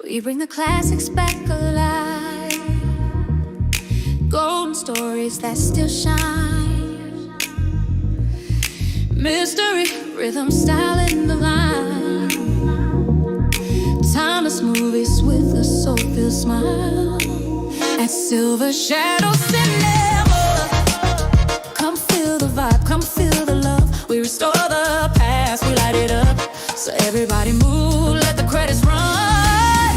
We bring the classics back alive, golden stories that still shine. Mystery, rhythm, style in the line. Timeless movies with a soul-filled smile. At Silver Shadow Cinema, come feel the vibe, come feel the love. We restore the past, we light it up. So everybody move, let the credits run.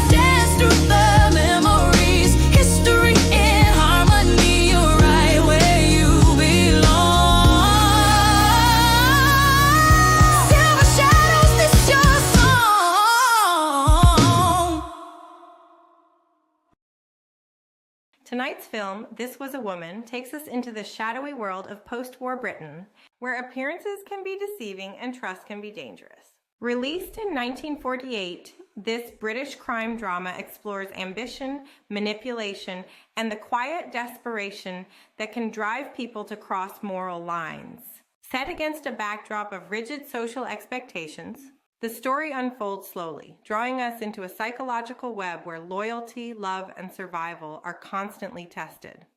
Dance through the memories, history in harmony. You're right where you belong. Silver Shadows, this your song. Tonight's film, This Was a Woman, takes us into the shadowy world of post-war Britain, where appearances can be deceiving and trust can be dangerous. Released in 1948, this British crime drama explores ambition, manipulation, and the quiet desperation that can drive people to cross moral lines. Set against a backdrop of rigid social expectations, the story unfolds slowly, drawing us into a psychological web where loyalty, love, and survival are constantly tested.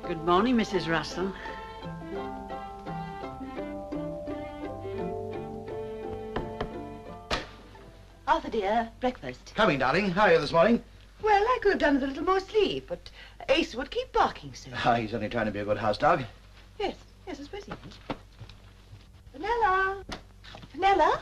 Good morning, Mrs. Russell. Arthur, dear, breakfast. Coming, darling. How are you this morning? Well, I could have done with a little more sleep, but Ace would keep barking so. He's only trying to be a good house dog. Yes, I suppose he is. Vanilla! Vanilla?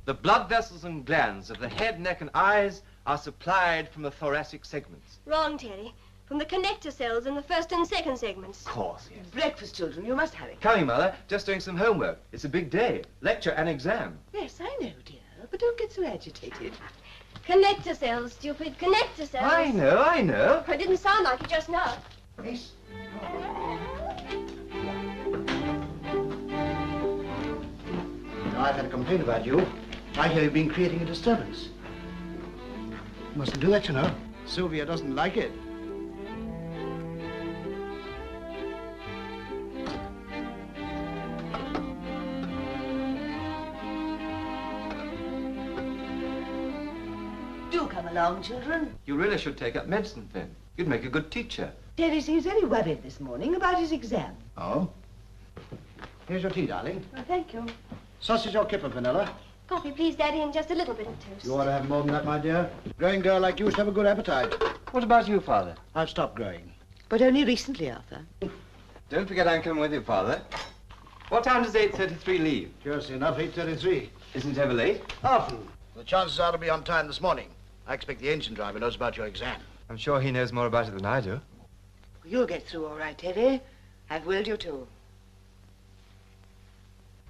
The blood vessels and glands of the head, neck, and eyes are supplied from the thoracic segments. Wrong, Terry. From the connector cells in the first and second segments. Of course, yes. Breakfast, children, you must hurry. Coming, Mother. Just doing some homework. It's a big day. Lecture and exam. Yes, I know, dear, but don't get so agitated. Connector cells, stupid. Connector cells. I know. It didn't sound like it just now. Ace? I've had a complaint about you. I hear you've been creating a disturbance. You mustn't do that, you know. Sylvia doesn't like it. Do come along, children. You really should take up medicine, Finn. You'd make a good teacher. Terry seems very worried this morning about his exam. Oh? Here's your tea, darling. Oh, thank you. Sausage or kipper, Vanilla? Coffee, please, Daddy, and just a little bit of toast. You ought to have more than that, my dear. Growing girl like you should have a good appetite. What about you, Father? I've stopped growing. But only recently, Arthur. Don't forget I'm coming with you, Father. What time does 8:33 leave? Curiously enough, 8:33. Isn't it ever late? Often. The chances are to be on time this morning. I expect the engine driver knows about your exam. I'm sure he knows more about it than I do. You'll get through all right, Terry. I've willed you to.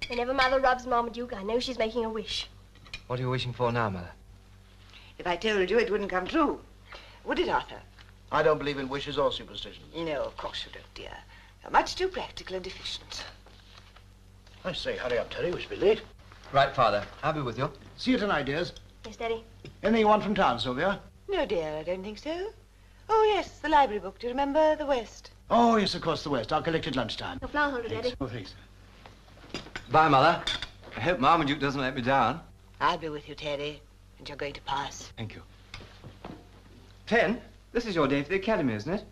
Whenever Mother rubs Marmaduke, I know she's making a wish. What are you wishing for now, Mother? If I told you, it wouldn't come true. Would it, Arthur? I don't believe in wishes or superstitions. No, of course you don't, dear. You're much too practical and efficient. I say, hurry up, Terry. We should be late. Right, Father. I'll be with you. See you tonight, dears. Yes, Daddy. Anything you want from town, Sylvia? No, dear, I don't think so. Oh, yes, the library book. Do you remember the West? Oh, yes, of course, the West. I'll collect at lunchtime. Your flower holder, Daddy. Oh, thanks. Bye, Mother. I hope Marmaduke doesn't let me down. I'll be with you, Teddy, and you're going to pass. Thank you. 10? This is your day for the academy, isn't it?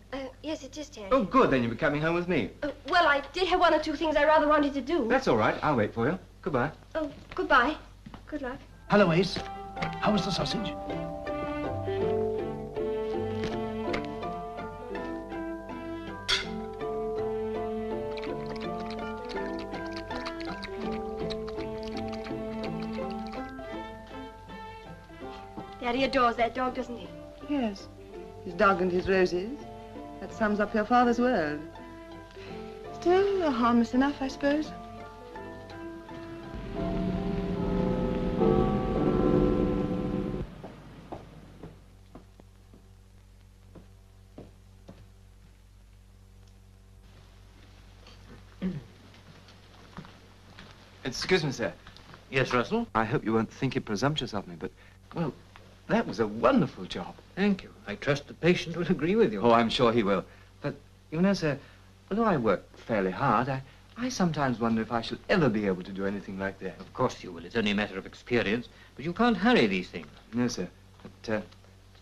Yes, it is, Terry. Oh, good. Then you'll be coming home with me. Well, I did have one or two things I rather wanted to do. That's all right. I'll wait for you. Goodbye. Oh, goodbye. Good luck. Hello, Ace. How was the sausage? Daddy adores that dog, doesn't he? Yes. His dog and his roses. That sums up your father's world. Still harmless enough, I suppose. Excuse me, sir. Yes, Russell? I hope you won't think it presumptuous of me, but, well, that was a wonderful job. Thank you. I trust the patient will agree with you. Oh, I'm sure he will. But, you know, sir, although I work fairly hard, I sometimes wonder if I shall ever be able to do anything like that. Of course you will. It's only a matter of experience. But you can't hurry these things. No, sir. But,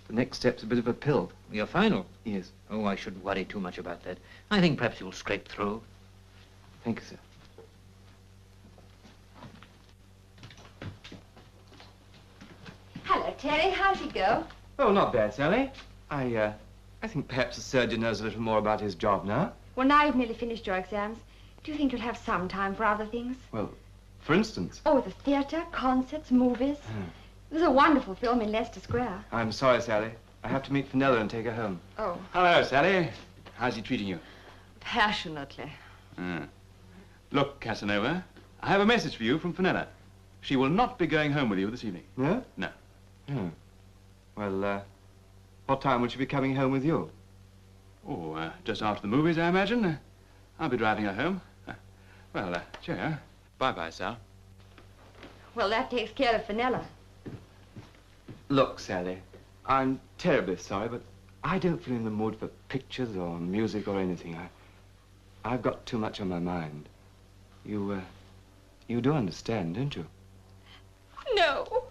the next step's a bit of a pill. Your final? Yes. Oh, I shouldn't worry too much about that. I think perhaps you'll scrape through. Thank you, sir. Hello, Terry. How's it go? Oh, not bad, Sally. I think perhaps the surgeon knows a little more about his job now. Well, now you've nearly finished your exams. Do you think you'll have some time for other things? Well, for instance. Oh, the theatre, concerts, movies. There's a wonderful film in Leicester Square. I'm sorry, Sally. I have to meet Fenella and take her home. Oh. Hello, Sally. How's he treating you? Passionately. Look, Casanova, I have a message for you from Fenella. She will not be going home with you this evening. No? No. Oh. Well, what time will she be coming home with you? Oh, just after the movies, I imagine. I'll be driving her home. Well, cheerio. Bye-bye, Sal. Well, that takes care of Fenella. Look, Sally, I'm terribly sorry, but I don't feel in the mood for pictures or music or anything. I've got too much on my mind. You do understand, don't you? No.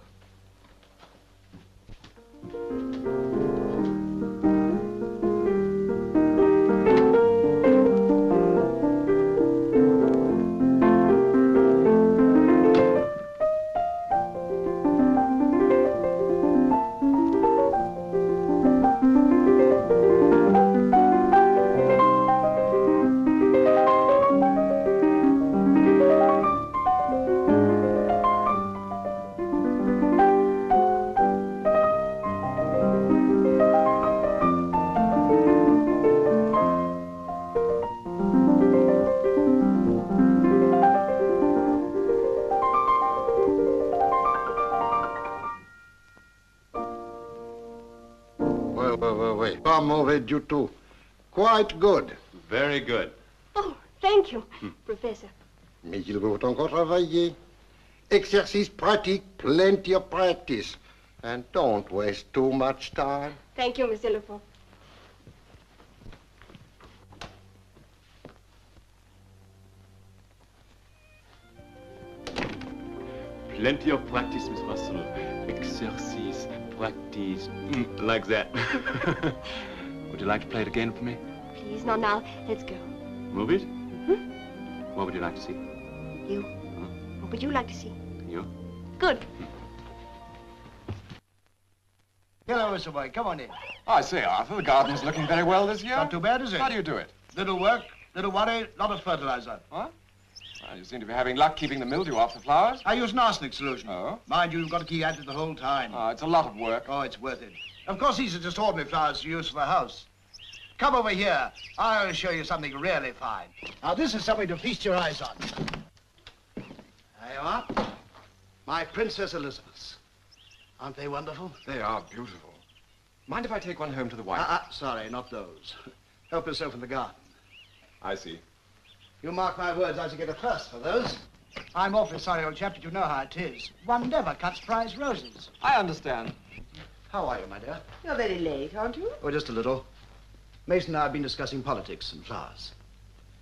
Pas mauvais du tout. Quite good. Very good. Oh, thank you, Professor. Mais il faut encore travailler. Exercice pratique, plenty of practice. And don't waste too much time. Thank you, Mr. Lefort. Plenty of practice, Miss Russell. Exercise, practice. Like that. Would you like to play it again for me? Please, not now. Let's go. Movies? What would you like to see? You. What would you like to see? You? Good. Hello, Mr. Boy. Come on in. I say, Arthur, the garden's looking very well this year. Not too bad, is it? How do you do it? Little work, little worry, lot of fertilizer. What? Well, you seem to be having luck keeping the mildew off the flowers. I use an arsenic solution. Oh? Mind you, you've got to keep at it the whole time. Oh, it's a lot of work. Oh, it's worth it. Of course, these are just ordinary flowers to use for the house. Come over here. I'll show you something really fine. Now, this is something to feast your eyes on. There you are. My Princess Elizabeths. Aren't they wonderful? They are beautiful. Mind if I take one home to the wife? Sorry, not those. Help yourself in the garden. I see. You mark my words, I shall get a thirst for those. I'm awfully sorry, old chap, but you know how it is. One never cuts prize roses. I understand. How are you, my dear? You're very late, aren't you? Oh, just a little. Mason and I have been discussing politics and flowers.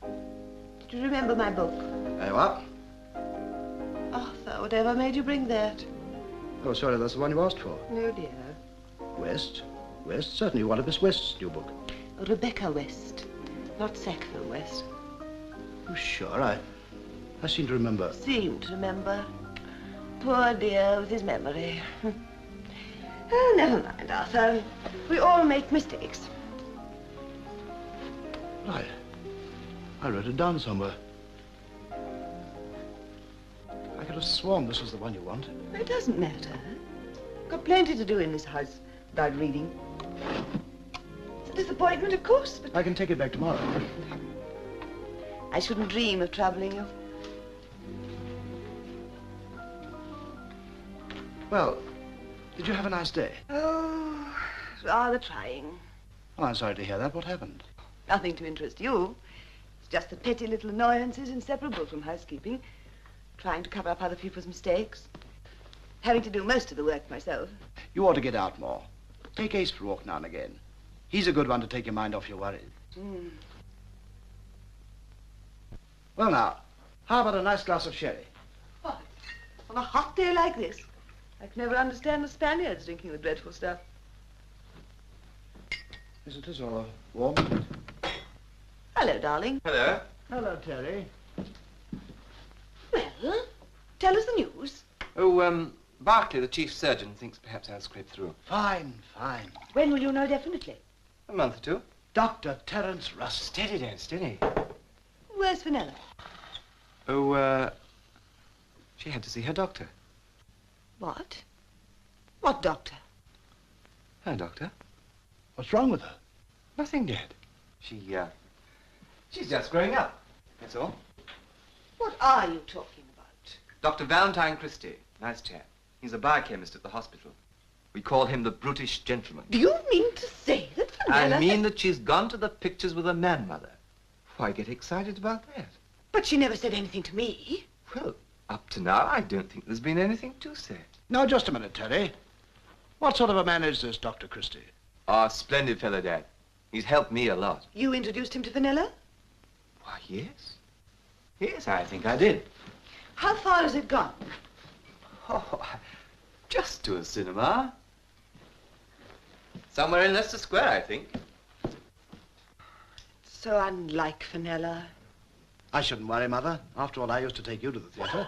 Do you remember my book? There you are. Arthur, whatever made you bring that? Oh, sorry, that's the one you asked for. No, dear. West? West? Certainly, one of Miss West's new book. Rebecca West, not Sackville West. Oh, sure, I seem to remember. Seem to remember. Poor dear with his memory. Oh, never mind, Arthur. We all make mistakes. Right. I wrote it down somewhere. I could have sworn this was the one you wanted. It doesn't matter. Got plenty to do in this house without reading. It's a disappointment, of course, but I can take it back tomorrow. I shouldn't dream of troubling you. Well, did you have a nice day? Oh, rather trying. Well, I'm sorry to hear that. What happened? Nothing to interest you. It's just the petty little annoyances inseparable from housekeeping. Trying to cover up other people's mistakes. Having to do most of the work myself. You ought to get out more. Take Ace for a walk now and again. He's a good one to take your mind off your worries. Mm. Well, now, how about a nice glass of sherry? What? On a hot day like this? I can never understand the Spaniards drinking the dreadful stuff. Isn't this all warm? Hello, darling. Hello. Hello, Terry. Well, tell us the news. Oh, Barclay, the chief surgeon, thinks perhaps I'll scrape through. Fine, fine. When will you know definitely? A month or two. Dr. Terence Russ. Steady, Dad, steady. Where's Fenella? Oh, she had to see her doctor. What? What doctor? Her doctor. What's wrong with her? Nothing, Dad. She's just growing up. That's all. What are you talking about? Dr. Valentine Christie. Nice chap. He's a biochemist at the hospital. We call him the brutish gentleman. Do you mean to say that Fenella... I mean that she's gone to the pictures with a man mother. Why get excited about that? But she never said anything to me. Well, up to now, I don't think there's been anything to say. Now, just a minute, Terry. What sort of a man is this Dr. Christie? Oh, splendid fellow, Dad. He's helped me a lot. You introduced him to Fenella? Why, yes. Yes, I think I did. How far has it gone? Oh, just to a cinema. Somewhere in Leicester Square, I think. So unlike Fenella. I shouldn't worry, Mother. After all, I used to take you to the theatre.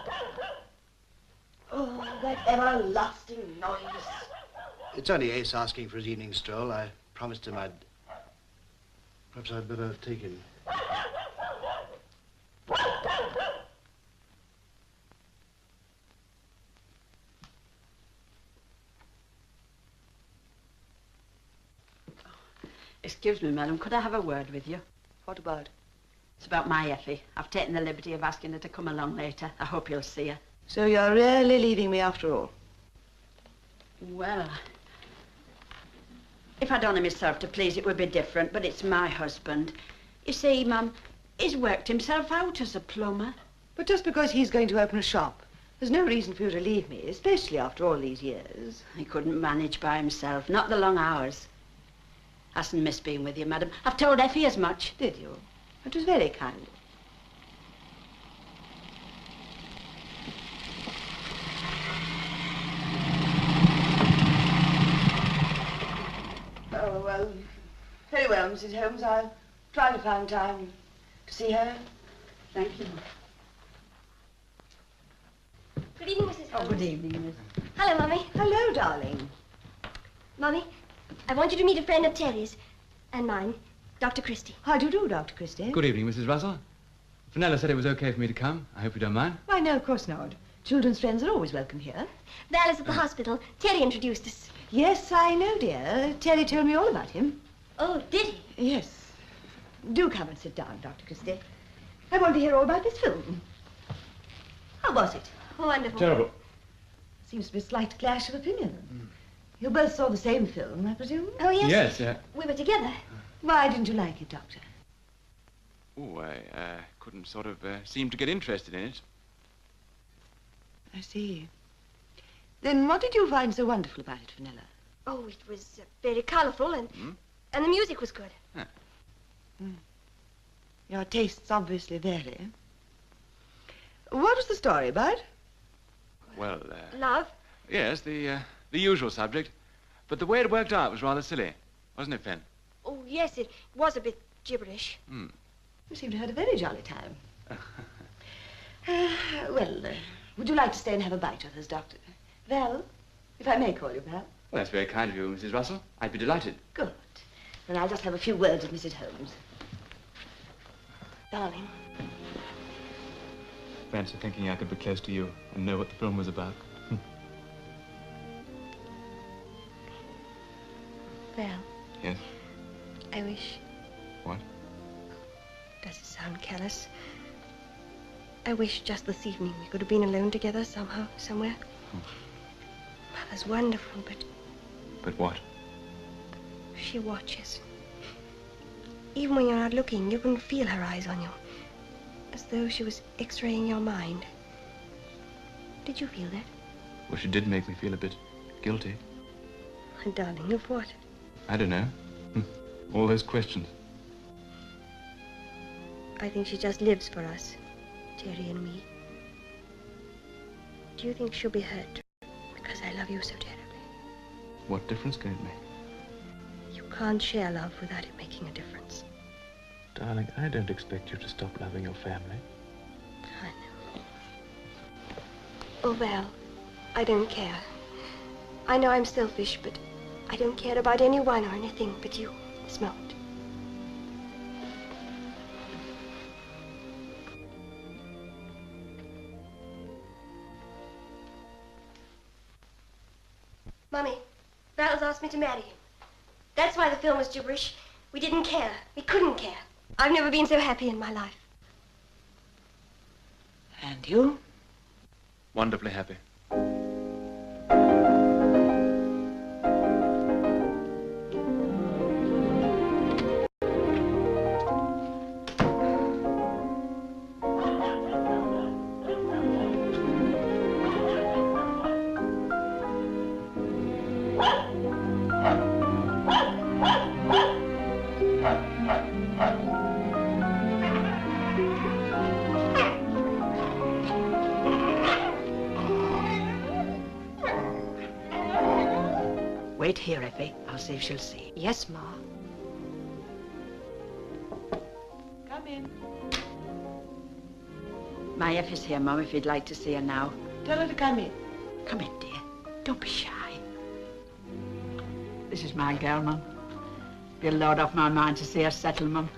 Oh, that everlasting noise. It's only Ace asking for his evening stroll. I promised him perhaps I'd better take him. Excuse me, madam, could I have a word with you? What about? It's about my Effie. I've taken the liberty of asking her to come along later. I hope you'll see her. So you're really leaving me after all? Well, if I'd done it myself to please, it would be different, but it's my husband. You see, Mum, he's worked himself out as a plumber. But just because he's going to open a shop, there's no reason for you to leave me, especially after all these years. He couldn't manage by himself, not the long hours. Hasn't missed being with you, madam. I've told Effie as much. Did you? It was very kind. Oh, well, very well, Mrs. Holmes. I'll try to find time to see her. Thank you. Good evening, Mrs. Holmes. Oh, good evening, Miss. Hello, Mummy. Hello, darling. Mummy, I want you to meet a friend of Terry's and mine, Dr. Christie. How do you do, Dr. Christie? Good evening, Mrs. Russell. Fenella said it was okay for me to come. I hope you don't mind. Why, no, of course not. Children's friends are always welcome here. Val is at the hospital. Terry introduced us. Yes, I know, dear. Terry told me all about him. Oh, did he? Yes. Do come and sit down, Dr. Christie. I want to hear all about this film. How was it? Wonderful. Terrible. Seems to be a slight clash of opinion. You both saw the same film, I presume? Oh, yes. Yes, yeah. We were together. Why didn't you like it, Doctor? Oh, I couldn't sort of seem to get interested in it. I see. Then what did you find so wonderful about it, Fenella? Oh, it was very colorful and the music was good. Huh. Your tastes obviously vary. What was the story about? Well, Love? yes, the usual subject. But the way it worked out was rather silly, wasn't it, Fen? Oh, yes, it was a bit gibberish. You seem to have had a very jolly time. Would you like to stay and have a bite with us, Doctor? Val, if I may call you Val. Well, that's very kind of you, Mrs. Russell. I'd be delighted. Good. Then I'll just have a few words with Mrs. Holmes. Darling. Fancy thinking I could be close to you and know what the film was about. Val. Yes? I wish... What? Does it sound callous? I wish just this evening we could have been alone together somehow, somewhere. Mother's wonderful, but... But what? She watches. Even when you're not looking, you can feel her eyes on you. As though she was x-raying your mind. Did you feel that? Well, she did make me feel a bit guilty. My darling, of what? I don't know. All those questions. I think she just lives for us, Terry and me. Do you think she'll be hurt because I love you so terribly? What difference can it make? You can't share love without it making a difference. Darling, I don't expect you to stop loving your family. I know. Oh, Val, I don't care. I know I'm selfish, but I don't care about anyone or anything but you this moment. Mummy, Val's asked me to marry him. That's why the film was gibberish. We didn't care. We couldn't care. I've never been so happy in my life. And you? Wonderfully happy. Wait here, Effie. I'll see if she'll see. Yes, Ma. Come in. My Effie's here, Mum, if you'd like to see her now. Tell her to come in. Come in, dear. Don't be shy. This is my girl, Mum. Be a load off my mind to see her settle, Mum.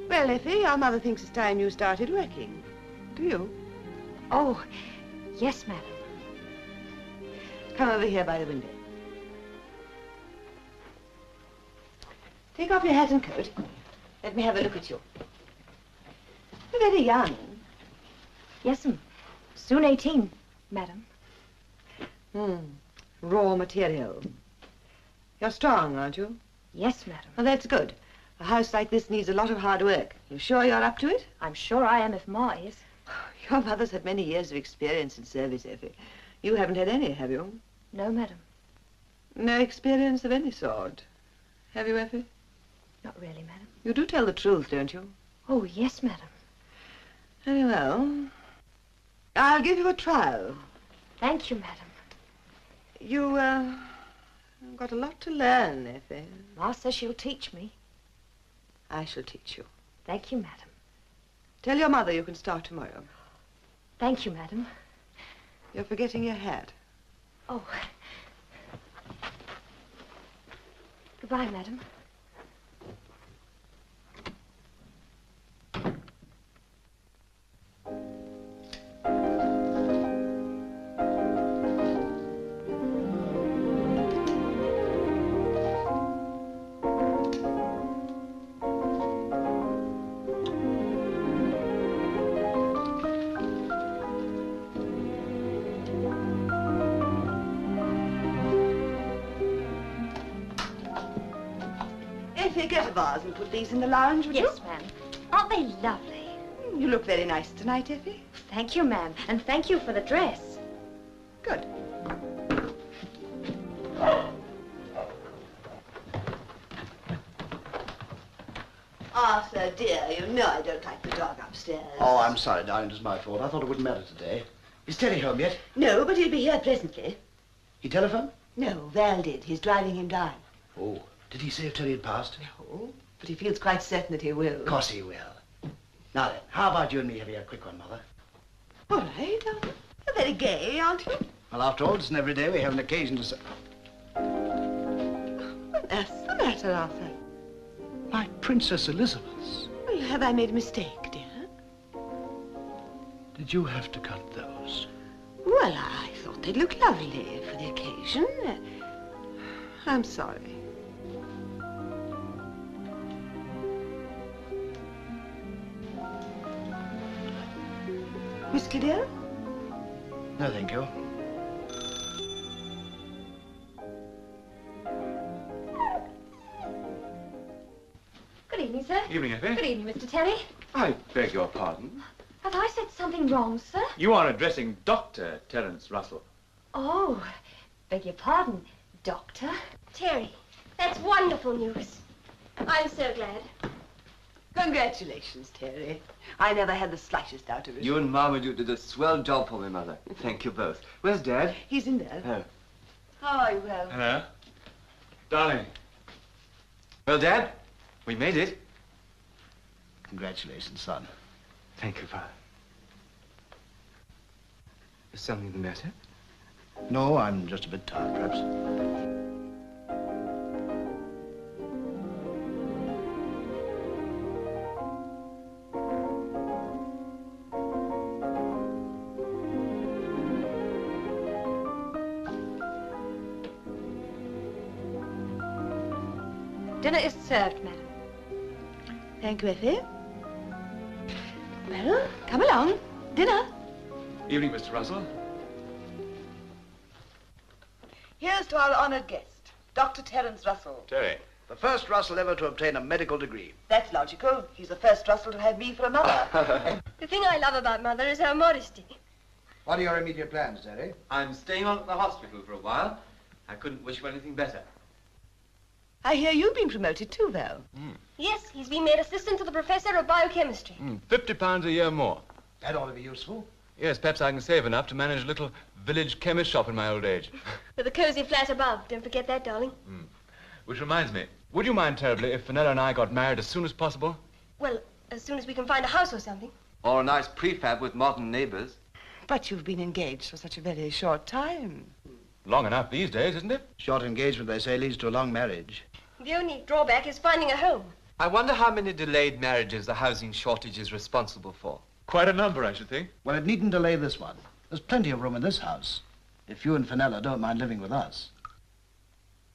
Well, Effie, our mother thinks it's time you started working. Do you? Oh, yes, madam. Come over here by the window. Take off your hat and coat. Let me have a look at you. You're very young. Yes'm. Soon 18, madam. Raw material. You're strong, aren't you? Yes, madam. Well, that's good. A house like this needs a lot of hard work. You sure you're up to it? I'm sure I am if Ma is. Your mother's had many years of experience in service, Effie. You haven't had any, have you? No, madam. No experience of any sort. Have you, Effie? Not really, madam. You do tell the truth, don't you? Oh, yes, madam. Very well. I'll give you a trial. Thank you, madam. You, got a lot to learn, Effie. Ma says she'll teach me. I shall teach you. Thank you, madam. Tell your mother you can start tomorrow. Thank you, madam. You're forgetting your hat. Oh. Goodbye, madam. Effie, get a vase and put these in the lounge, would you? Yes, ma'am. Aren't they lovely? You look very nice tonight, Effie. Thank you, ma'am. And thank you for the dress. Good. Arthur, dear, you know I don't like the dog upstairs. Oh, I'm sorry, darling. It was my fault. I thought it wouldn't matter today. Is Terry home yet? No, but he'll be here presently. He telephoned? No, Val did. He's driving him down. Oh, did he say if Terry had passed? No, but he feels quite certain that he will. Of course he will. Now then, how about you and me having a quick one, Mother? All right, Arthur. You're very gay, aren't you? Well, after all, it's every day we have an occasion to say... What on earth's the matter, Arthur? My Princess Elizabeth. Well, have I made a mistake, dear? Did you have to cut those? Well, I thought they'd look lovely for the occasion. I'm sorry. Whiskey, dear? No, thank you. Good evening, sir. Evening, Effie. Good evening, Mr. Terry. I beg your pardon. Have I said something wrong, sir? You are addressing Dr. Terence Russell. Oh, beg your pardon, Doctor. Terry, that's wonderful news. I'm so glad. Congratulations, Terry. I never had the slightest doubt of it. You and Marmaduke did a swell job for me, Mother. Thank you both. Where's Dad? He's in there. Oh. How are you, Val? Hello. Darling. Well, Dad, we made it. Congratulations, son. Thank you, Father. Is something the matter? No, I'm just a bit tired, perhaps. Dinner is served, madam. Thank you, Effie. Well, come along. Dinner. Evening, Mr. Russell. Here's to our honoured guest, Dr. Terence Russell. Terry. The first Russell ever to obtain a medical degree. That's logical. He's the first Russell to have me for a mother. The thing I love about Mother is her modesty. What are your immediate plans, Terry? I'm staying on at the hospital for a while. I couldn't wish for anything better. I hear you've been promoted too, Val. Yes, he's been made assistant to the professor of biochemistry. £50 a year more. That ought to be useful. Yes, perhaps I can save enough to manage a little village chemist shop in my old age. With a cosy flat above. Don't forget that, darling. Which reminds me, would you mind terribly if Fenella and I got married as soon as possible? Well, as soon as we can find a house or something. Or a nice prefab with modern neighbors. But you've been engaged for such a very short time. Long enough these days, isn't it? Short engagement, they say, leads to a long marriage. The only drawback is finding a home. I wonder how many delayed marriages the housing shortage is responsible for. Quite a number, I should think. Well, it needn't delay this one. There's plenty of room in this house. If you and Fenella don't mind living with us.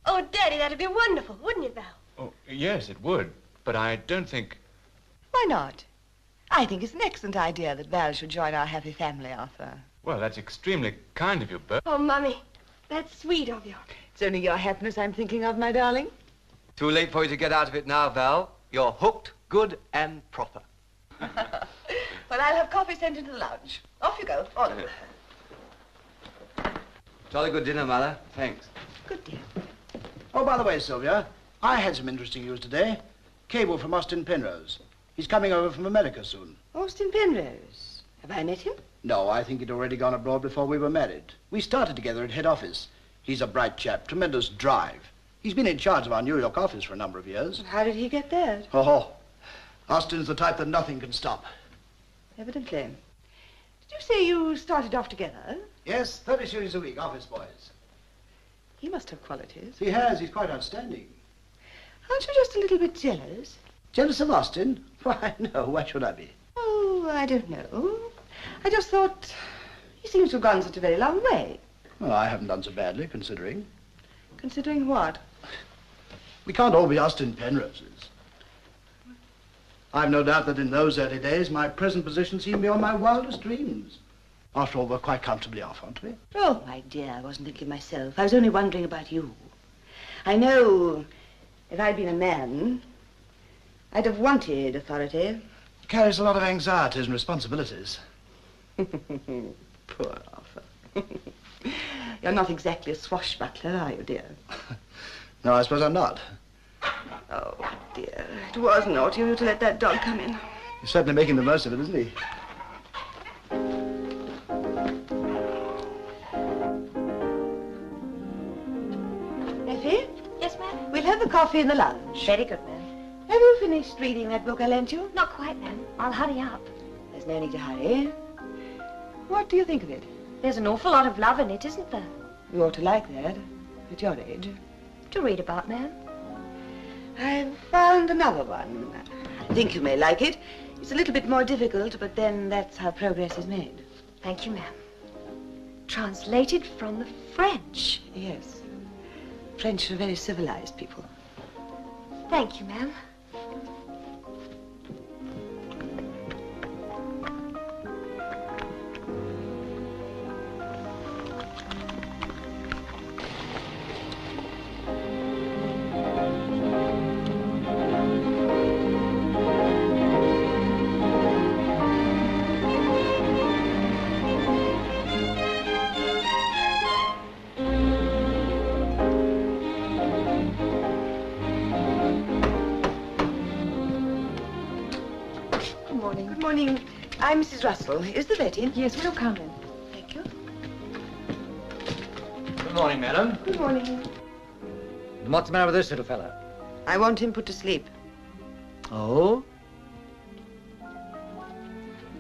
Oh, Daddy, that'd be wonderful, wouldn't it, Val? Oh, yes, it would. But I don't think... Why not? I think it's an excellent idea that Val should join our happy family, Arthur. Well, that's extremely kind of you, Bert. Oh, Mummy, that's sweet of you. It's only your happiness I'm thinking of, my darling. Too late for you to get out of it now, Val. You're hooked, good and proper. Well, I'll have coffee sent into the lounge. Off you go, all of you. Jolly good dinner, Mother. Thanks. Good dear. Oh, by the way, Sylvia, I had some interesting news today. Cable from Austin Penrose. He's coming over from America soon. Austin Penrose. Have I met him? No, I think he'd already gone abroad before we were married. We started together at head office. He's a bright chap, tremendous drive. He's been in charge of our New York office for a number of years. How did he get that? Oh, Austin's the type that nothing can stop. Evidently. Did you say you started off together? Yes, 30 shillings a week, office boys. He must have qualities. He has. He's quite outstanding. Aren't you just a little bit jealous? Jealous of Austin? Why, no. Why should I be? Oh, I don't know. I just thought he seems to have gone such a very long way. Well, I haven't done so badly, considering. Considering what? We can't all be Austin Penroses. I've no doubt that in those early days, my present position seemed beyond my wildest dreams. After all, we're quite comfortably off, aren't we? Oh, my dear, I wasn't thinking of myself. I was only wondering about you. I know if I'd been a man, I'd have wanted authority. Carries a lot of anxieties and responsibilities. Poor Arthur. You're not exactly a swashbuckler, are you, dear? No, I suppose I'm not. Oh, dear. It was naughty of you to let that dog come in. He's certainly making the most of it, isn't he? Effie? Yes, ma'am? We'll have the coffee and the lunch. Very good, ma'am. Have you finished reading that book I lent you? Not quite, ma'am. I'll hurry up. There's no need to hurry. What do you think of it? There's an awful lot of love in it, isn't there? You ought to like that, at your age. To read about, ma'am. I've found another one. I think you may like it. It's a little bit more difficult, but then that's how progress is made. Thank you, ma'am. Translated from the French. Yes. French are very civilized people. Thank you, ma'am. Good morning. I'm Mrs. Russell. Is the vet in? Yes, we'll come in. Thank you. Good morning, madam. Good morning. And what's the matter with this little fella? I want him put to sleep. Oh?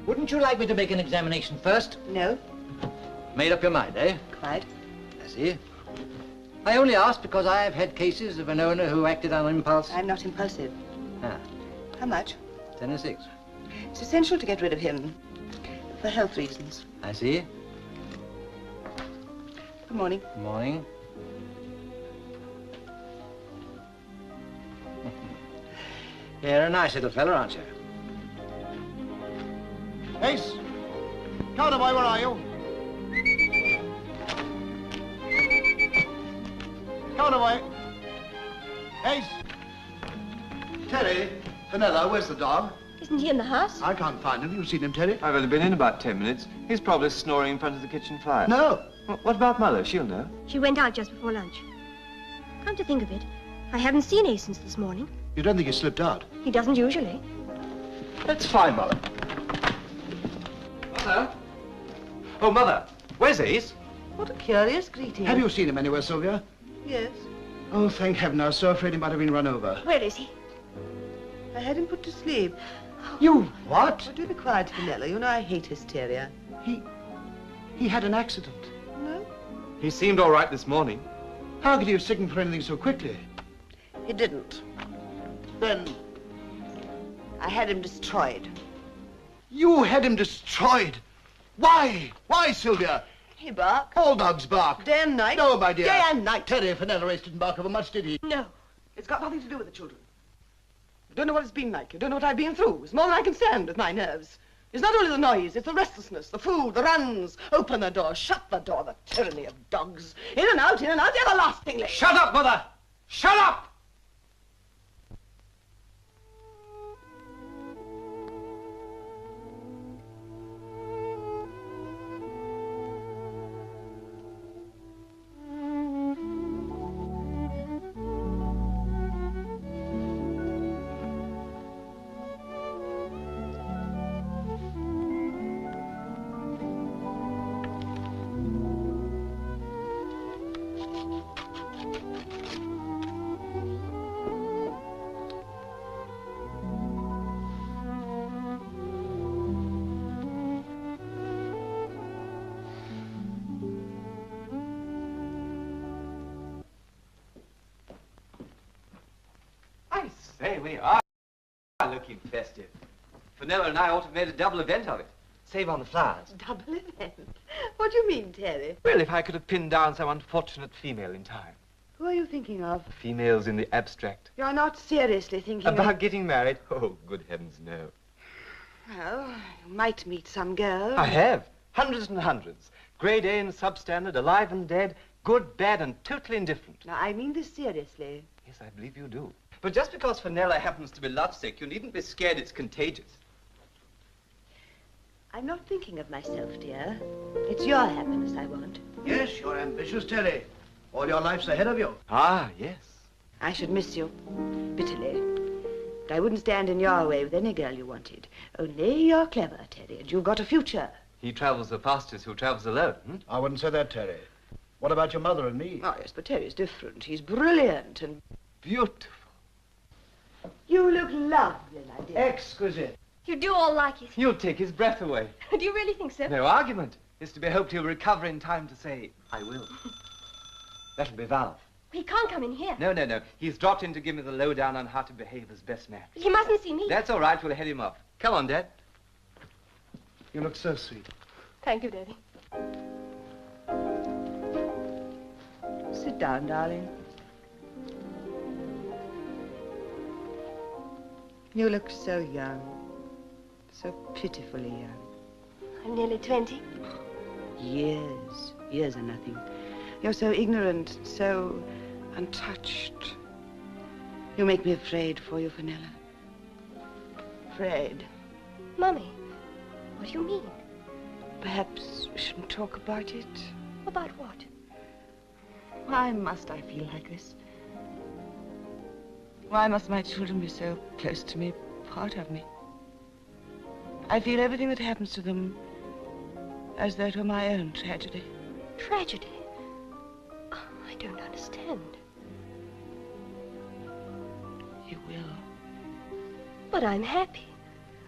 Wouldn't you like me to make an examination first? No. Made up your mind, eh? Quite. I see. I only asked because I have had cases of an owner who acted on impulse. I'm not impulsive. Ah, How much? 10 and 6. It's essential to get rid of him. For health reasons. I see. Good morning. Good morning. You're a nice little fella, aren't you? Ace! Counterboy, where are you? Counterboy! Ace! Terry! Vanilla, where's the dog? Isn't he in the house? I can't find him. You've seen him, Terry? I've only been in about 10 minutes. He's probably snoring in front of the kitchen fire. No. What about Mother? She'll know. She went out just before lunch. Come to think of it, I haven't seen Ace since this morning. You don't think he slipped out? He doesn't usually. That's fine, Mother. Mother? Oh, Mother, where's Ace? What a curious greeting. Have you seen him anywhere, Sylvia? Yes. Oh, thank heaven. I was so afraid he might have been run over. Where is he? I had him put to sleep. You what? Oh, do be quiet, Vanilla. You know I hate hysteria. He had an accident. No? He seemed all right this morning. How could he have signaled for anything so quickly? He didn't. Then I had him destroyed. you had him destroyed. Why? Why, Sylvia? He barked. All dogs bark. Day and night. No, my dear. Day and night. Terry, Vanilla Race didn't bark over much, did he? No. It's got nothing to do with the children. You don't know what it's been like. You don't know what I've been through. It's more than I can stand with my nerves. It's not only the noise, it's the restlessness, the food, the runs. Open the door, shut the door, the tyranny of dogs. In and out, everlastingly. Shut up, Mother! Shut up! Say, we are looking festive. Fenella and I ought to have made a double event of it. Save on the flowers. Double event? What do you mean, Terry? Well, if I could have pinned down some unfortunate female in time. Who are you thinking of? Females in the abstract. You're not seriously thinking About getting married? Oh, good heavens, no. Well, you might meet some girl. I have. Hundreds and hundreds. Grade A and substandard, alive and dead, good, bad, and totally indifferent. Now, I mean this seriously. Yes, I believe you do. But just because Fenella happens to be lovesick, you needn't be scared it's contagious. I'm not thinking of myself, dear. It's your happiness I want. Yes, you're ambitious, Terry. All your life's ahead of you. Ah, yes. I should miss you bitterly. But I wouldn't stand in your way with any girl you wanted. Only you're clever, Terry, and you've got a future. He travels the fastest who travels alone. Hmm? I wouldn't say that, Terry. What about your mother and me? Oh, yes, but Terry's different. He's brilliant and beautiful. You look lovely, my dear. Exquisite. You do all like it. You'll take his breath away. Do you really think so? No argument. It's to be hoped he'll recover in time to say, I will. That'll be Val. He can't come in here. No, no, no. He's dropped in to give me the lowdown on how to behave as best man. He mustn't see me. That's all right. We'll head him off. Come on, Dad. You look so sweet. Thank you, Daddy. Sit down, darling. You look so young. So pitifully young. I'm nearly 20. Years. Years are nothing. You're so ignorant, so untouched. You make me afraid for you, Fenella. Afraid. Mummy, what do you mean? Perhaps we shouldn't talk about it. About what? Why must I feel like this? Why must my children be so close to me, part of me? I feel everything that happens to them as though it were my own tragedy. Tragedy? Oh, I don't understand. You will. But I'm happy.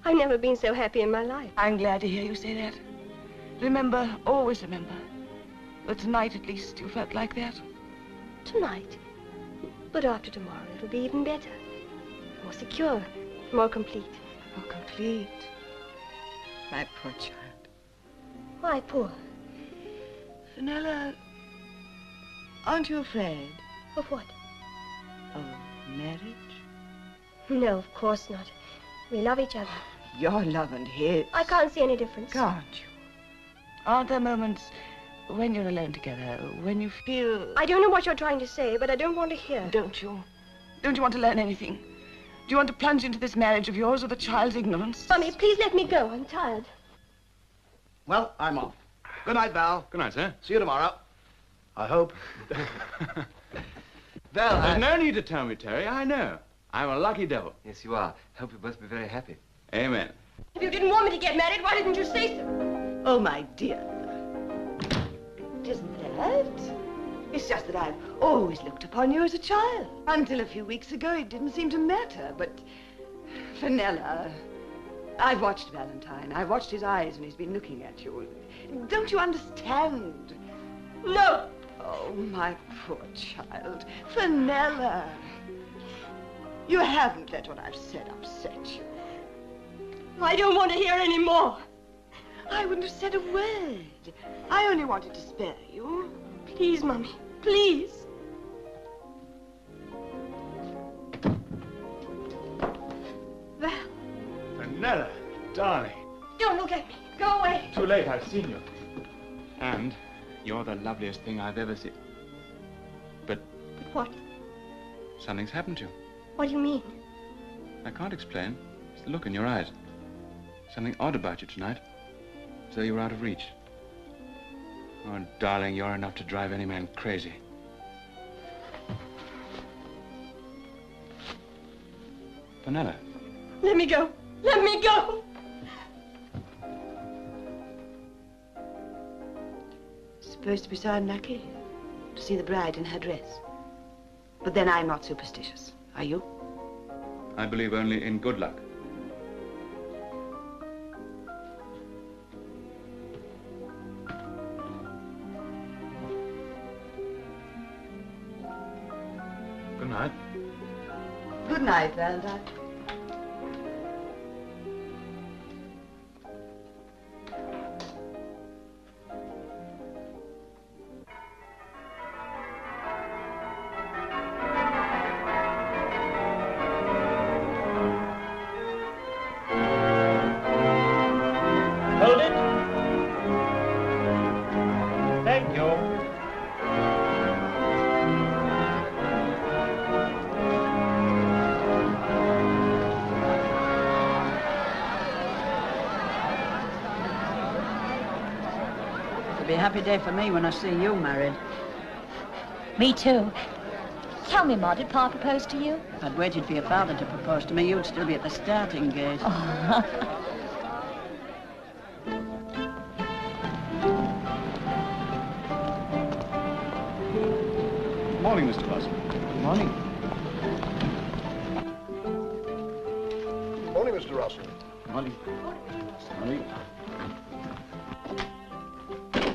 I've never been so happy in my life. I'm glad to hear you say that. Remember, always remember, that tonight at least you felt like that. Tonight? But after tomorrow it'll be even better. More secure, more complete. More complete? My poor child. Why poor? Fenella, aren't you afraid? Of what? Of marriage? No, of course not. We love each other. Your love and his. I can't see any difference. Can't you? Aren't there moments when you're alone together, when you feel... I don't know what you're trying to say, but I don't want to hear. Don't you? Don't you want to learn anything? Do you want to plunge into this marriage of yours with a child's ignorance? Mummy, please let me go. I'm tired. Well, I'm off. Good night, Val. Good night, sir. See you tomorrow. I hope. Val, There's no need to tell me, Terry. I know. I'm a lucky devil. Yes, you are. Hope you both be very happy. Amen. If you didn't want me to get married, why didn't you say so? Oh, my dear. It isn't that. It's just that I've always looked upon you as a child. Until a few weeks ago, it didn't seem to matter. But, Fenella, I've watched Valentine. I've watched his eyes when he's been looking at you. Don't you understand? No! Oh, my poor child. Fenella. You haven't let what I've said upset you. I don't want to hear any more. I wouldn't have said a word. I only wanted to spare you. Please, Mummy, please. Val. Fenella, darling. Don't look at me. Go away. Too late, I've seen you. And you're the loveliest thing I've ever seen. But What? something's happened to you. What do you mean? I can't explain. It's the look in your eyes. Something odd about you tonight. As though you were out of reach. Oh, darling, you're enough to drive any man crazy. Fenella. Let me go. Let me go. Supposed to be so unlucky to see the bride in her dress. But then I'm not superstitious. Are you? I believe only in good luck. Good night. Good night, Valentine. Hold it. Thank you. be a happy day for me when I see you married. Me too. Tell me, Ma, did Pa propose to you? If I'd waited for your father to propose to me, you'd still be at the starting gate. Oh. Good morning, Mr. Russell. Good morning. Good morning, Mr. Russell. Good morning.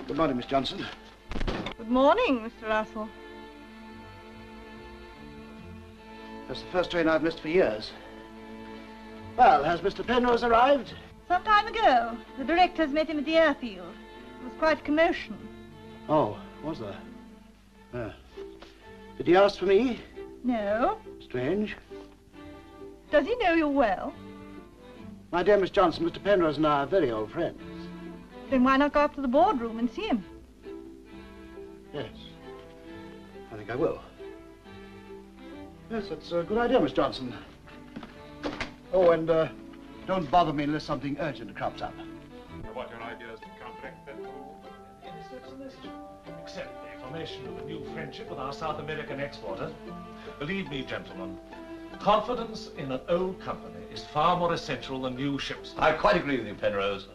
Good morning, Miss Johnson. Good morning, Mr. Russell. That's the first train I've missed for years. Well, has Mr. Penrose arrived? Some time ago, the directors met him at the airfield. It was quite a commotion. Oh, was there? Did he ask for me? No. Strange. Does he know you well? My dear Miss Johnson, Mr. Penrose and I are very old friends. Then why not go up to the boardroom and see him? Yes. I think I will. Yes, that's a good idea, Miss Johnson. Oh, and don't bother me unless something urgent crops up. What your ideas to counteract that rule? Any such suggestion? Except the formation of a new friendship with our South American exporter. Believe me, gentlemen, confidence in an old company is far more essential than new ships. I quite agree with you, Penrose.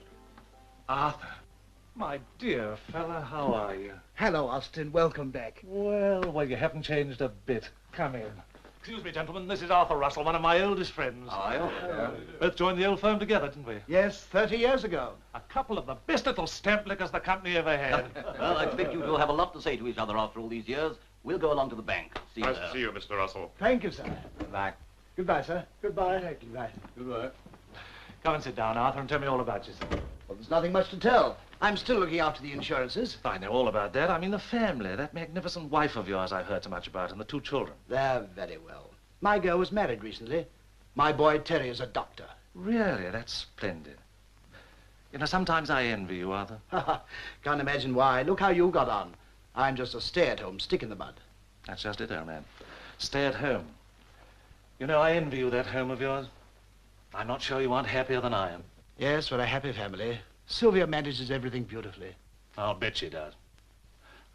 Arthur, my dear fella, how are you? Hello, Austin. Welcome back. Well, you haven't changed a bit. Come in. Excuse me, gentlemen, this is Arthur Russell, one of my oldest friends. Both joined the old firm together, didn't we? Yes, 30 years ago. A couple of the best little stamp lickers the company ever had. Well, I expect you two have a lot to say to each other after all these years. We'll go along to the bank. See you Nice there. to see you, Mr. Russell. Thank you, sir. Goodbye. Goodbye, sir. Goodbye. Goodbye. Goodbye. Come and sit down, Arthur, and tell me all about yourself. Well, there's nothing much to tell. I'm still looking after the insurances. I know all about that. I mean the family, that magnificent wife of yours I've heard so much about, and the two children. They're very well. My girl was married recently. My boy Terry is a doctor. Really? That's splendid. You know, sometimes I envy you, Arthur. Can't imagine why. Look how you got on. I'm just a stay-at-home stick in the mud. That's just it, old man. Stay at home. You know, I envy you that home of yours. I'm not sure you aren't happier than I am. Yes, we're a happy family. Sylvia manages everything beautifully. I'll bet she does.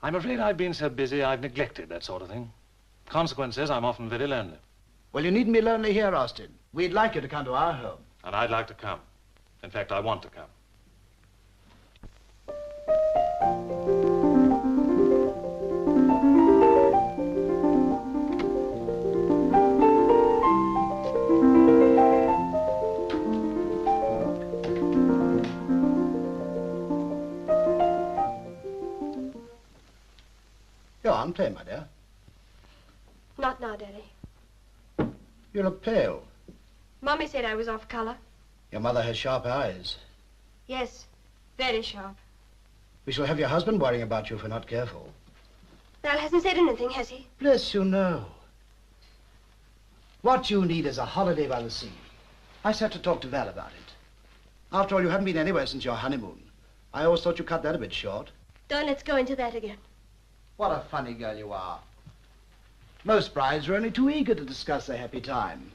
I'm afraid I've been so busy I've neglected that sort of thing. Consequence is I'm often very lonely. Well, you needn't be lonely here, Austin. We'd like you to come to our home. And I'd like to come. In fact, I want to come. Go on, play, my dear. Not now, Daddy. You look pale. Mommy said I was off color. Your mother has sharp eyes. Yes, very sharp. We shall have your husband worrying about you if we're not careful. Val hasn't said anything, has he? Bless you, no. What you need is a holiday by the sea. I sat to talk to Val about it. After all, you haven't been anywhere since your honeymoon. I always thought you cut that a bit short. Don't let's go into that again. What a funny girl you are. Most brides are only too eager to discuss their happy time.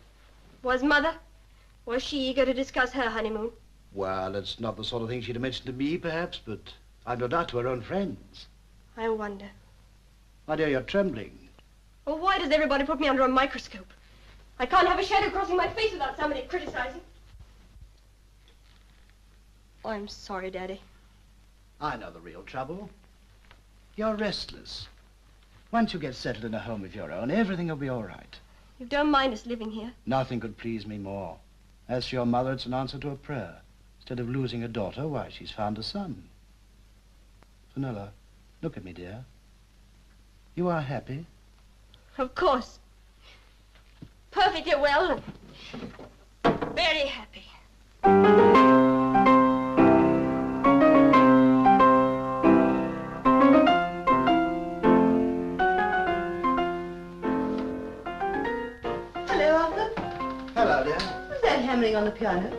Was Mother? Was she eager to discuss her honeymoon? Well, it's not the sort of thing she'd have mentioned to me, perhaps, but I've no doubt to her own friends. I wonder. My dear, you're trembling. Well, why does everybody put me under a microscope? I can't have a shadow crossing my face without somebody criticizing. Oh, I'm sorry, Daddy. I know the real trouble. You're restless. Once you get settled in a home of your own, everything will be all right. You don't mind us living here? Nothing could please me more. As for your mother, it's an answer to a prayer. Instead of losing a daughter, why, she's found a son. Fenella, look at me, dear. You are happy? Of course. Perfectly well and very happy. Hello, Arthur. Hello, dear. Who's that hammering on the piano?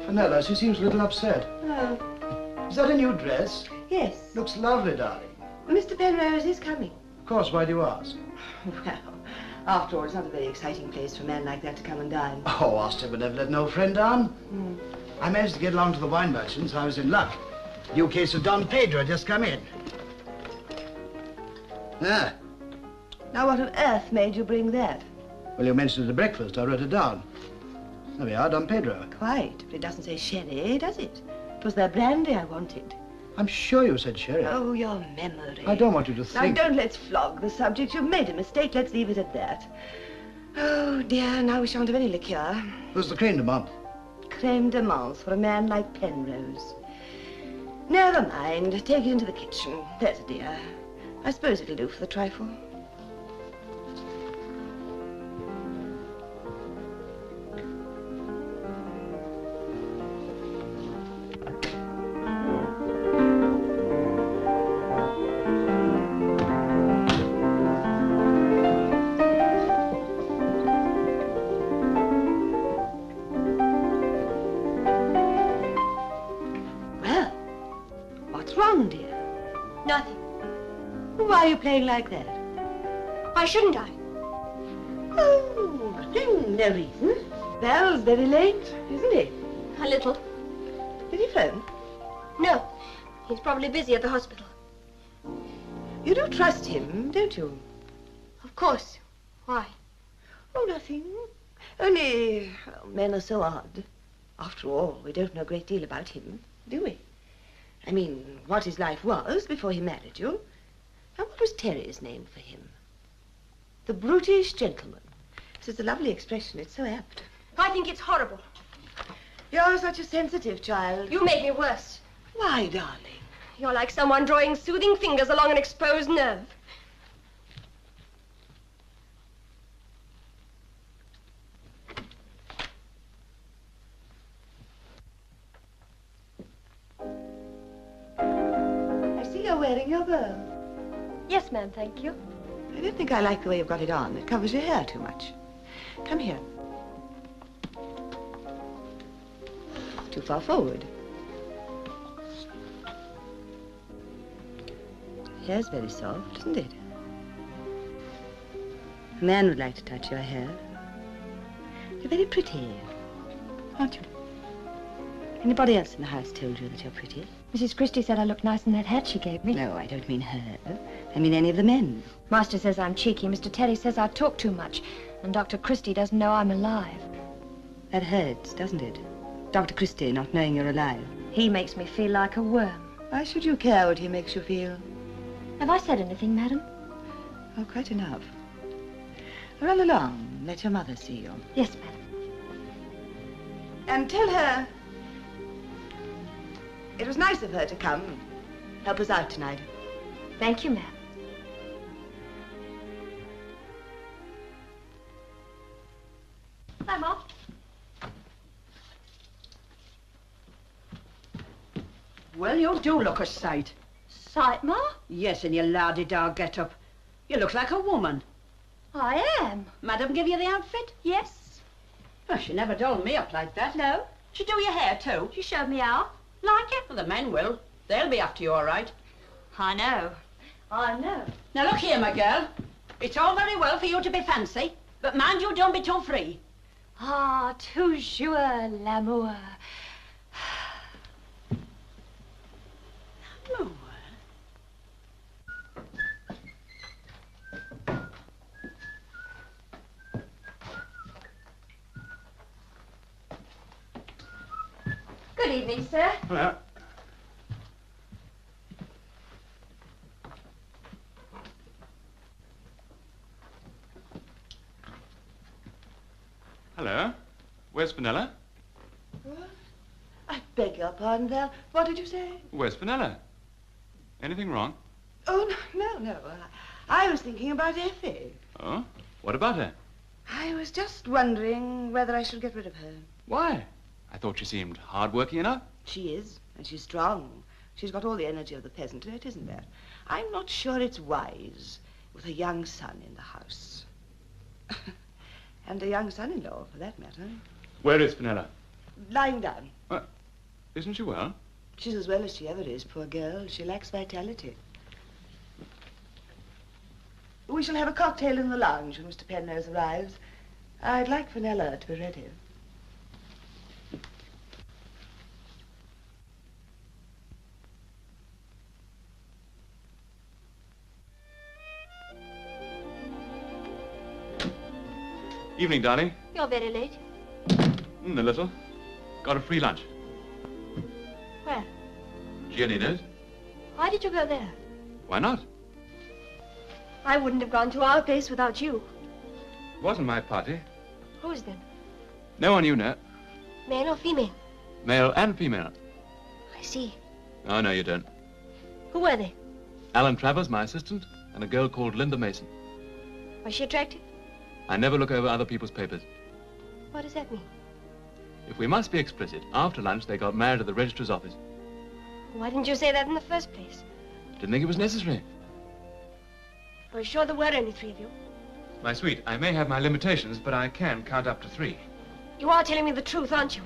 Fenella, she seems a little upset. Oh, Is that a new dress? yes. Looks lovely, darling. Mr. Penrose is coming. Of course, why do you ask? Well, after all, it's not a very exciting place for a man like that to come and dine. Oh, Austin would never let an old friend down. I managed to get along to the wine merchants. I was in luck. New case of Don Pedro had just come in. Ah, Now, what on earth made you bring that? well, you mentioned it at breakfast. I wrote it down. There we are, Don Pedro. Quite, but it doesn't say sherry, does it? It was their brandy I wanted. I'm sure you said sherry. Oh, your memory. I don't want you to think... Now, don't let's flog the subject. You've made a mistake. Let's leave it at that. Oh, dear, now we shan't have any liqueur. There's the creme de menthe. Creme de menthe for a man like Penrose. Never mind. Take it into the kitchen. There's a dear. I suppose it'll do for the trifle. Why are you playing like that? Why shouldn't I? Oh, nothing, no reason. Val's very late, isn't he? A little. Did he phone? No. He's probably busy at the hospital. You do trust him, don't you? Of course. Why? Oh, nothing. Only, well, men are so odd. After all, we don't know a great deal about him, do we? I mean, what his life was before he married you. And what was Terry's name for him? The brutish gentleman. This is a lovely expression. It's so apt. I think it's horrible. You're such a sensitive child. You make me worse. Why, darling? You're like someone drawing soothing fingers along an exposed nerve. I see you're wearing your bow. Yes, ma'am, thank you. I don't think I like the way you've got it on. It covers your hair too much. Come here. Too far forward. Hair's very soft, isn't it? A man would like to touch your hair. You're very pretty, aren't you? Anybody else in the house told you that you're pretty? Mrs. Christie said I looked nice in that hat she gave me. No, I don't mean her. I mean any of the men. Master says I'm cheeky. Mr. Terry says I talk too much. And Dr. Christie doesn't know I'm alive. That hurts, doesn't it? Dr. Christie not knowing you're alive. He makes me feel like a worm. Why should you care what he makes you feel? Have I said anything, madam? Oh, quite enough. Run along. Let your mother see you. Yes, madam. And tell her it was nice of her to come and help us out tonight. Thank you, ma'am. Hi, Mom. Well, you do look a sight. Sight, Ma? Yes, in your la-di-da get-up. You look like a woman. I am. Madam give you the outfit? Yes. Oh, she never dolled me up like that. No. She do your hair, too. She showed me how. Like it? Well, the men will. They'll be after you, all right. I know. I know. Now, look here, my girl. It's all very well for you to be fancy, but mind you don't be too free. Ah, toujours l'amour. Good evening, sir. Hello. Hello. Where's Fenella? What? I beg your pardon, Val. What did you say? Where's Fenella? Anything wrong? Oh, no. I was thinking about Effie. Oh? What about her? I was just wondering whether I should get rid of her. Why? I thought she seemed hard-working enough. She is, and she's strong. She's got all the energy of the peasant in it, isn't there? I'm not sure it's wise with a young son in the house. And a young son-in-law, for that matter. Where is Fenella? Lying down. Isn't she well? She's as well as she ever is, poor girl. She lacks vitality. We shall have a cocktail in the lounge when Mr. Penrose arrives. I'd like Fenella to be ready. Evening, darling. You're very late. A little. Got a free lunch. Where? Giannino's. Why did you go there? Why not? I wouldn't have gone to our place without you. It wasn't my party. Whose then? No one you know. Male or female? Male and female. I see. Oh, no, you don't. Who were they? Alan Travers, my assistant, and a girl called Linda Mason. Was she attractive? I never look over other people's papers. What does that mean? If we must be explicit, after lunch they got married at the registrar's office. Why didn't you say that in the first place? Didn't think it was necessary. Are you sure there were only 3 of you? My sweet, I may have my limitations, but I can count up to 3. You are telling me the truth, aren't you?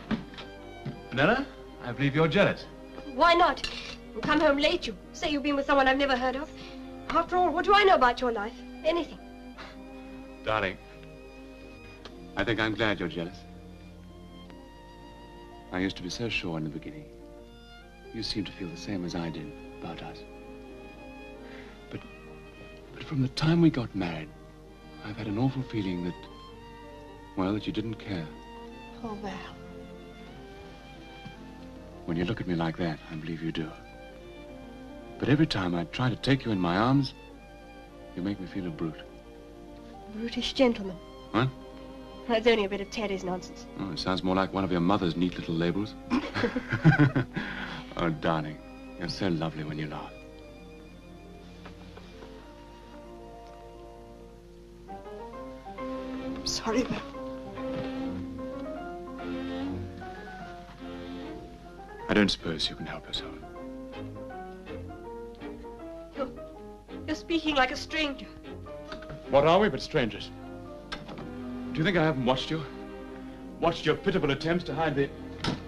Vanilla, I believe you're jealous. Why not? You come home late, you say you've been with someone I've never heard of. After all, what do I know about your life? Anything. Darling, I think I'm glad you're jealous. I used to be so sure in the beginning. You seem to feel the same as I did about us. But from the time we got married, I've had an awful feeling that, well, that you didn't care. Oh, Val. When you look at me like that, I believe you do. But every time I try to take you in my arms, you make me feel a brute. Brutish gentleman. What? That's only a bit of Terry's nonsense. Oh, it sounds more like one of your mother's neat little labels. Oh, darling, you're so lovely when you laugh. I'm sorry, Val. I don't suppose you can help yourself. You're speaking like a stranger. What are we but strangers? Do you think I haven't watched you? Watched your pitiful attempts to hide the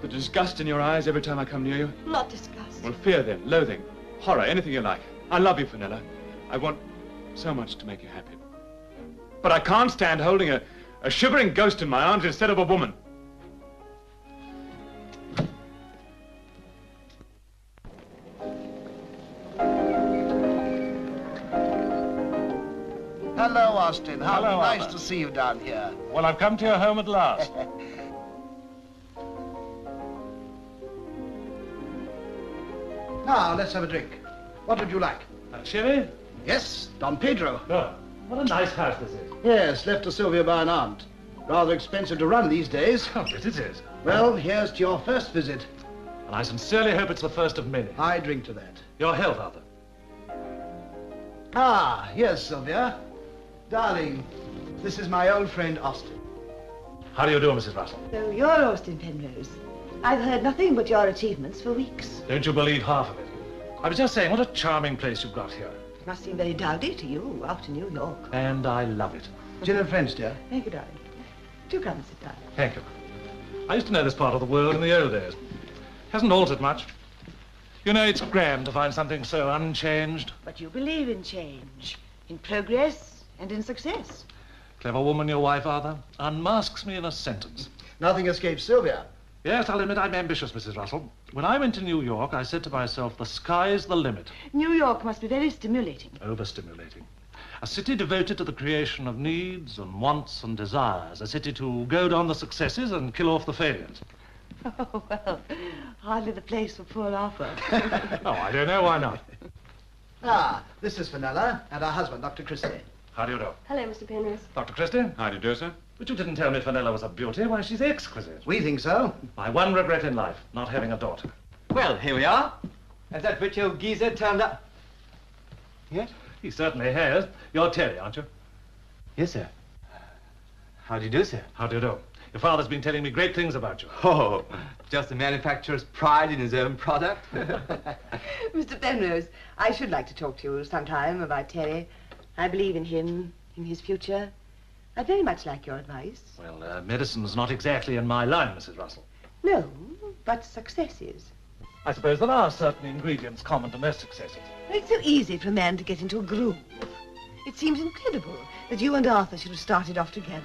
disgust in your eyes every time I come near you? Not disgust. Well, fear then, loathing, horror, anything you like. I love you, Fenella. I want so much to make you happy. But I can't stand holding a shivering ghost in my arms instead of a woman. Hello, Austin. How Hello, nice Albert. to see you down here. Well, I've come to your home at last. Now, let's have a drink. What would you like? Sherry? Yes, Don Pedro. Oh, what a nice house this is. Yes, left to Sylvia by an aunt. Rather expensive to run these days. Oh, yes, it is. Well, here's to your first visit. And I sincerely hope it's the first of many. I drink to that. Your health, Arthur. Ah, yes, Sylvia. Darling, this is my old friend, Austin. How do you do, Mrs. Russell? So you're Austin Penrose. I've heard nothing but your achievements for weeks. Don't you believe half of it? I was just saying, what a charming place you've got here. It must seem very dowdy to you after New York. And I love it. Gin and French, dear. Thank you, darling. Do come and sit down. Thank you. I used to know this part of the world in the old days. Hasn't altered much. You know, it's grand to find something so unchanged. But you believe in change, in progress, and in success. Clever woman, your wife, Arthur. Unmasks me in a sentence. Nothing escapes Sylvia. Yes, I'll admit I'm ambitious, Mrs. Russell. When I went to New York, I said to myself, the sky's the limit. New York must be very stimulating. Overstimulating. A city devoted to the creation of needs and wants and desires. A city to goad on the successes and kill off the failures. Oh, well, hardly the place for poor Arthur. Oh, I don't know, why not? Ah, this is Fenella and her husband, Dr. Christie. How do you do? Hello, Mr. Penrose. Dr. Christie? How do you do, sir? But you didn't tell me Fenella was a beauty. Why, she's exquisite. We think so. My one regret in life, not having a daughter. Well, here we are. Has that rich old geezer turned up? Yes? He certainly has. You're Terry, aren't you? Yes, sir. How do you do, sir? How do you do? Your father's been telling me great things about you. Oh, just a manufacturer's pride in his own product. Mr. Penrose, I should like to talk to you sometime about Terry. I believe in him, in his future. I'd very much like your advice. Well, medicine's not exactly in my line, Mrs. Russell. No, but success is. I suppose there are certain ingredients common to most successes. It's so easy for a man to get into a groove. It seems incredible that you and Arthur should have started off together.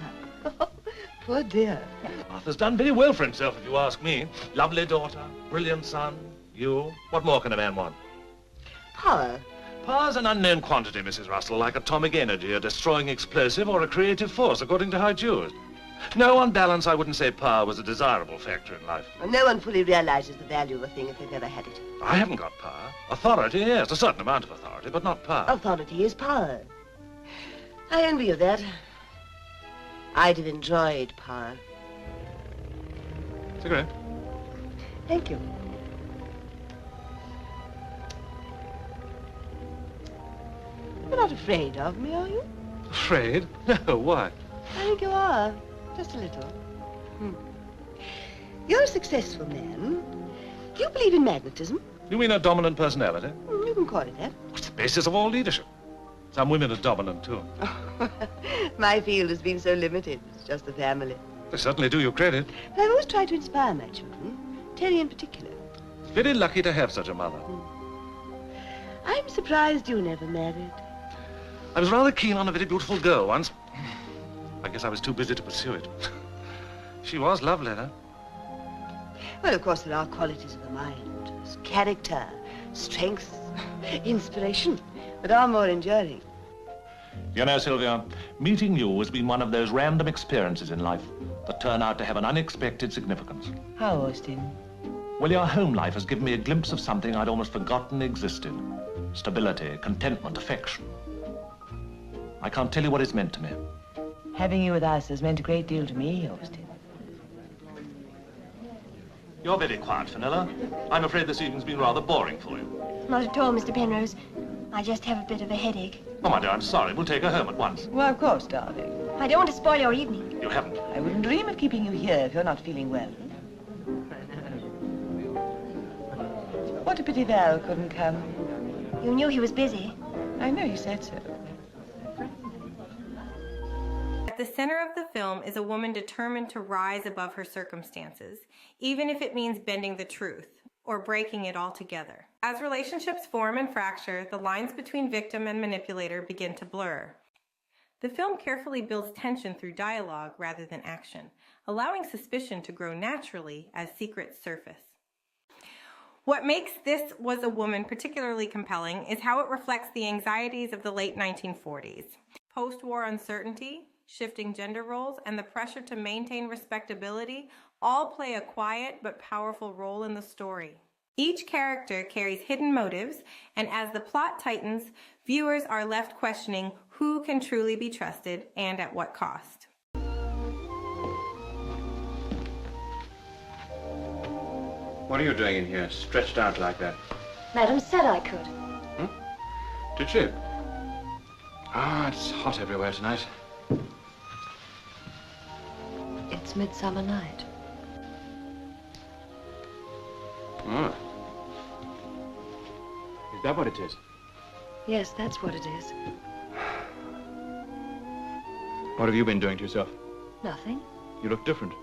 Poor dear. Arthur's done very well for himself, if you ask me. Lovely daughter, brilliant son, you. What more can a man want? Power. Power's an unknown quantity, Mrs. Russell, like atomic energy, a destroying explosive or a creative force, according to how it's used. No, on balance, I wouldn't say power was a desirable factor in life. And no one fully realizes the value of a thing if they've never had it. I haven't got power. Authority, yes, a certain amount of authority, but not power. Authority is power. I envy you that. I'd have enjoyed power. Cigarette? Thank you. You're not afraid of me, are you? Afraid? No, why? I think you are. Just a little. You're a successful man. Do you believe in magnetism? You mean a dominant personality? You can call it that. It's the basis of all leadership. Some women are dominant, too. My field has been so limited. It's just the family. They certainly do you credit. But I've always tried to inspire my children, Terry in particular. Very lucky to have such a mother. I'm surprised you never married. I was rather keen on a very beautiful girl once. I guess I was too busy to pursue it. She was lovely, though. Well, of course, there are qualities of the mind. Character, strength, inspiration, that are more enduring. You know, Sylvia, meeting you has been one of those random experiences in life that turn out to have an unexpected significance. How, Austin? Well, your home life has given me a glimpse of something I'd almost forgotten existed. Stability, contentment, affection. I can't tell you what it's meant to me. Having you with us has meant a great deal to me, Austin. You're very quiet, Fenella. I'm afraid this evening's been rather boring for you. Not at all, Mr. Penrose. I just have a bit of a headache. Oh, my dear, I'm sorry. We'll take her home at once. Well, of course, darling. I don't want to spoil your evening. You haven't. I wouldn't dream of keeping you here if you're not feeling well. What a pity Val couldn't come. You knew he was busy. I know you said so. At the center of the film is a woman determined to rise above her circumstances, even if it means bending the truth or breaking it altogether. As relationships form and fracture, the lines between victim and manipulator begin to blur. The film carefully builds tension through dialogue rather than action, allowing suspicion to grow naturally as secrets surface. What makes This Was a Woman particularly compelling is how it reflects the anxieties of the late 1940s. Post-war uncertainty, shifting gender roles, and the pressure to maintain respectability all play a quiet but powerful role in the story. Each character carries hidden motives, and as the plot tightens, viewers are left questioning who can truly be trusted and at what cost. What are you doing in here, stretched out like that? Madam said I could. Did she? Ah, it's hot everywhere tonight. It's Midsummer Night. Oh. Is that what it is? Yes, that's what it is. What have you been doing to yourself? Nothing. You look different.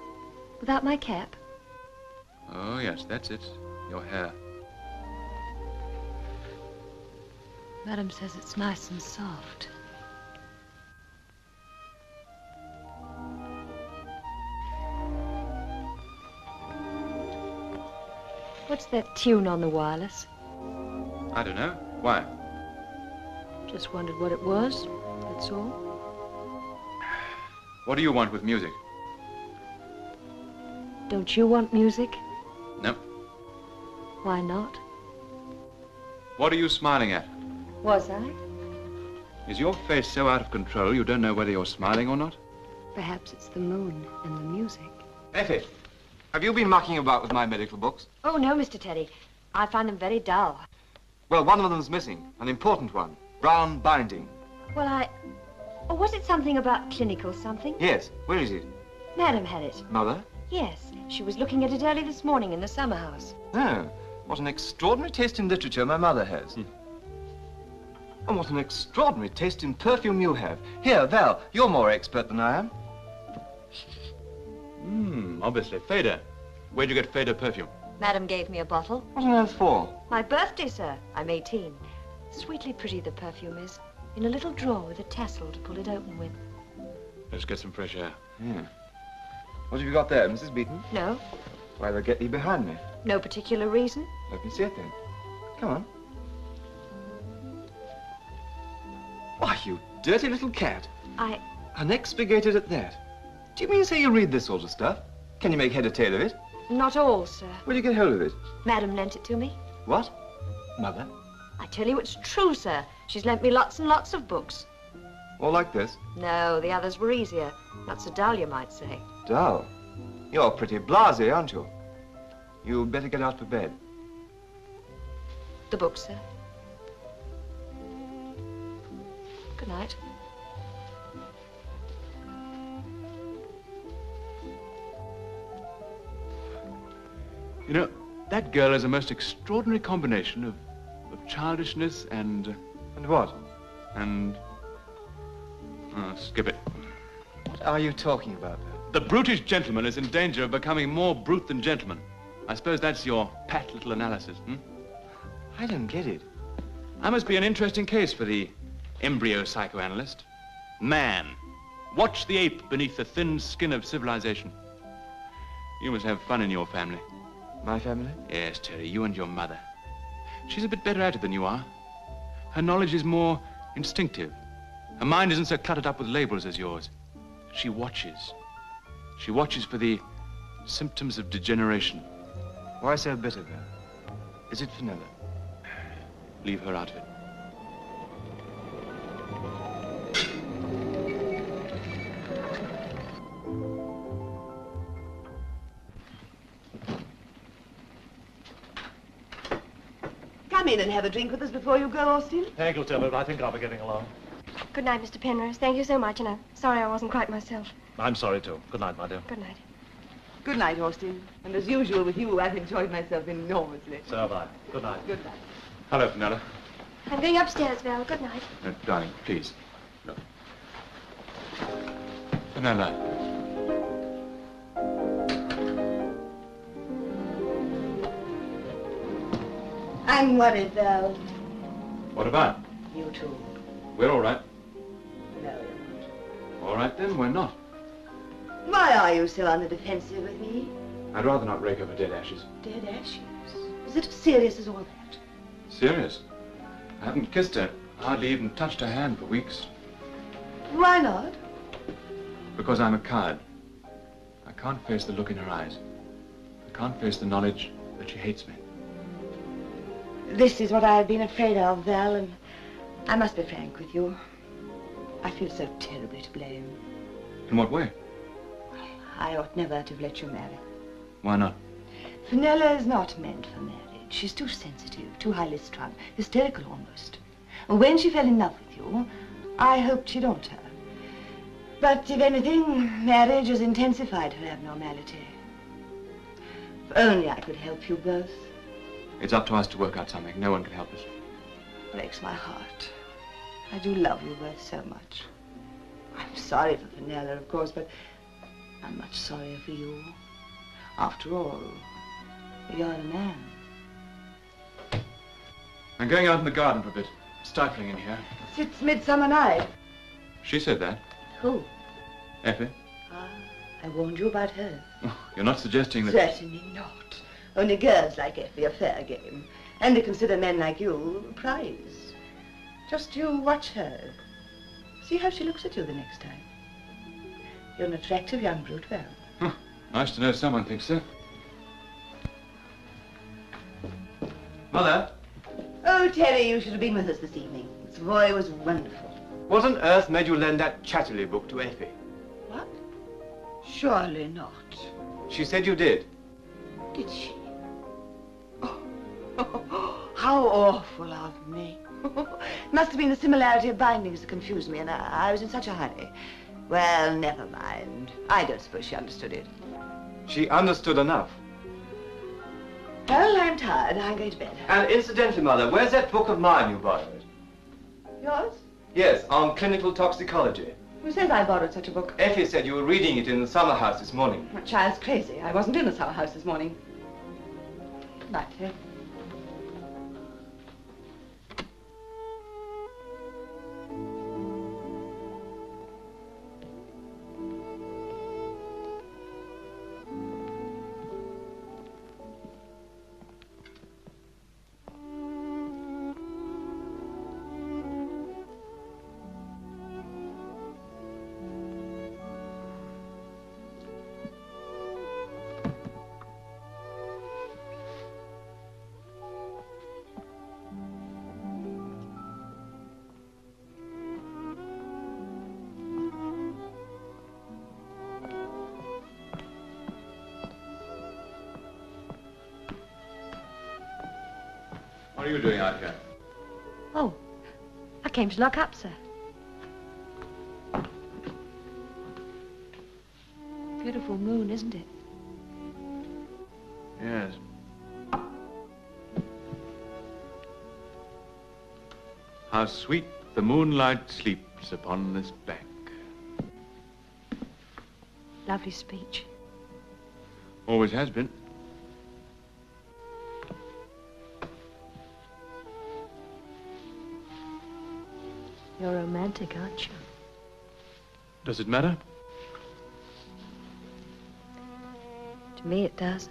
Without my cap. Oh, yes, that's it. Your hair. Madam says it's nice and soft. What's that tune on the wireless? I don't know. Why? Just wondered what it was, that's all. What do you want with music? Don't you want music? No. Why not? What are you smiling at? Was I? Is your face so out of control you don't know whether you're smiling or not? Perhaps it's the moon and the music. Effie, have you been mucking about with my medical books? Oh, no, Mr. Teddy. I find them very dull. Well, one of them's missing, an important one. Brown binding. Well, Oh, was it something about clinical something? Yes, where is it? Madam had it. Mother? Yes, she was looking at it early this morning in the summer house. Oh, what an extraordinary taste in literature my mother has. And what an extraordinary taste in perfume you have. Here, Val, you're more expert than I am. Obviously. Fader. Where'd you get Fader perfume? Madam gave me a bottle. What on earth for? My birthday, sir. I'm 18. Sweetly pretty the perfume is. In a little drawer with a tassel to pull it open with. Let's get some fresh air. Yeah. What have you got there, Mrs. Beaton? No. Why, they'll get thee behind me. No particular reason? Let me see it then. Come on. Why, you dirty little cat. I... Unexpurgated at that. Do you mean to say you read this sort of stuff? Can you make head or tail of it? Not all, sir. Where do you get hold of it? Madam lent it to me. What? Mother? I tell you it's true, sir. She's lent me lots and lots of books. All like this? No, the others were easier. Not so dull, you might say. Dull. You're pretty blasé, aren't you? You'd better get out for bed. The books, sir. Good night. You know, that girl is a most extraordinary combination of childishness and... And what? And... Oh, skip it. What are you talking about, then? The brutish gentleman is in danger of becoming more brute than gentleman. I suppose that's your pat little analysis, hmm? I don't get it. I must be an interesting case for the embryo psychoanalyst. Man. Watch the ape beneath the thin skin of civilization. You must have fun in your family. My family? Yes, Terry, you and your mother. She's a bit better at it than you are. Her knowledge is more instinctive. Her mind isn't so cluttered up with labels as yours. She watches. She watches for the symptoms of degeneration. Why so bitter, then? Is it Fenella? Leave her out of it. Come in and have a drink with us before you go, Austin. Thank you, Tilda, but I think I'll be getting along. Good night, Mr. Penrose. Thank you so much, and I'm sorry I wasn't quite myself. I'm sorry, too. Good night, my dear. Good night. Good night, Austin. And as usual with you, I've enjoyed myself enormously. So have I. Good night. Good night. Hello, Fenella. I'm going upstairs, Val. Good night. Darling, please. No. Fenella. I'm worried, Val. What about? You too. We're all right. No, you're not. All right, then, we're not. Why are you so on the defensive with me? I'd rather not rake over dead ashes. Dead ashes? Is it as serious as all that? Serious? I haven't kissed her, hardly even touched her hand for weeks. Why not? Because I'm a coward. I can't face the look in her eyes. I can't face the knowledge that she hates me. This is what I've been afraid of, Val, and I must be frank with you. I feel so terribly to blame. In what way? I ought never to have let you marry. Why not? Fenella is not meant for marriage. She's too sensitive, too highly strung, hysterical almost. And when she fell in love with you, I hoped she'd alter. But if anything, marriage has intensified her abnormality. If only I could help you both. It's up to us to work out something. No one can help us. Breaks my heart. I do love you both so much. I'm sorry for Fenella, of course, but I'm much sorrier for you. After all, you're a man. I'm going out in the garden for a bit. Stifling in here. It's midsummer night. She said that. Who? Effie? Ah, I warned you about her. Oh, you're not suggesting that... Certainly not. Only girls like Effie a fair game. And they consider men like you a prize. Just you watch her. See how she looks at you the next time. You're an attractive young brute, Val. Huh. Nice to know someone thinks so. Mother? Oh, Terry, you should have been with us this evening. This boy was wonderful. What on earth made you lend that Chatterley book to Effie? What? Surely not. She said you did. Did she? Oh, how awful of me. Must have been the similarity of bindings that confused me, and I was in such a hurry. Well, never mind. I don't suppose she understood it. She understood enough. Well, I'm tired. I'm going to bed. And incidentally, Mother, where's that book of mine you borrowed? Yours? Yes, on clinical toxicology. Who says I borrowed such a book? Effie said you were reading it in the summer house this morning. That child's crazy. I wasn't in the summer house this morning. Good night, Terry. What are you doing out here? Oh, I came to lock up, sir. Beautiful moon, isn't it? Yes. How sweet the moonlight sleeps upon this bank. Lovely speech. Always has been. You're romantic, aren't you? Does it matter? To me, it does.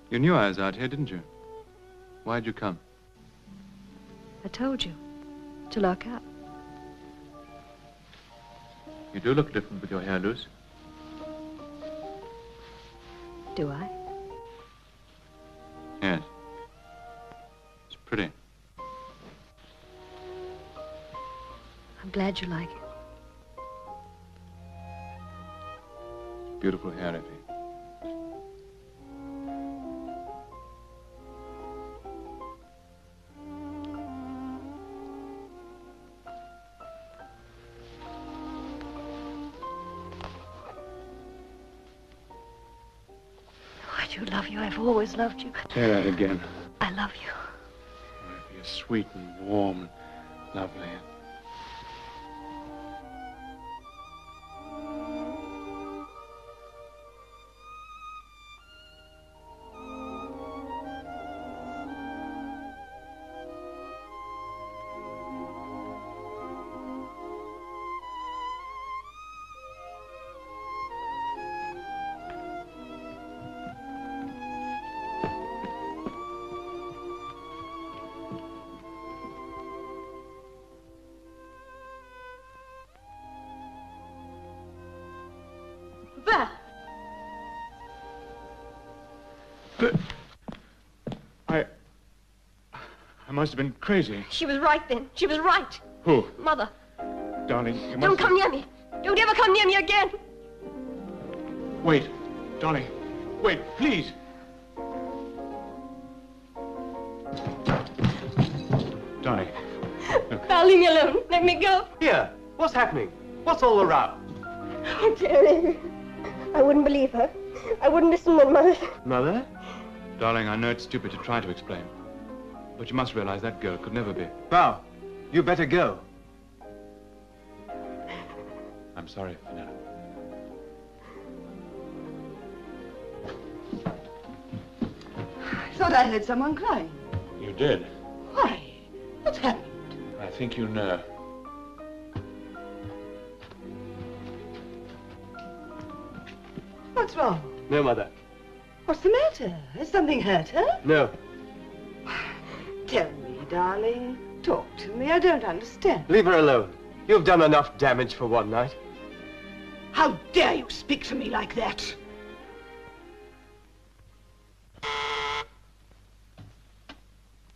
You knew I was out here, didn't you? Why'd you come? I told you. To lock up. You do look different with your hair loose. Do I? Yes. It's pretty. I'm glad you like it. Beautiful hair, Effie. I do love you. I've always loved you. Say that again. I love you. You're sweet and warm and lovely. There! I must have been crazy. She was right then. She was right. Who? Mother. Darling, you must... Don't come near me. Don't ever come near me again. Wait, darling. Wait, please. Darling. Val, leave me alone. Let me go. Here, what's happening? What's all the row? Oh, Terry. I wouldn't believe her. I wouldn't listen when Mother... Mother? Darling, I know it's stupid to try to explain. But you must realize that girl could never be. Val, you better go. I'm sorry, Fenella. I thought I heard someone crying. You did. Why? What's happened? I think you know. What's wrong? No, Mother. What's the matter? Has something hurt her? No. Tell me, darling. Talk to me. I don't understand. Leave her alone. You've done enough damage for one night. How dare you speak to me like that?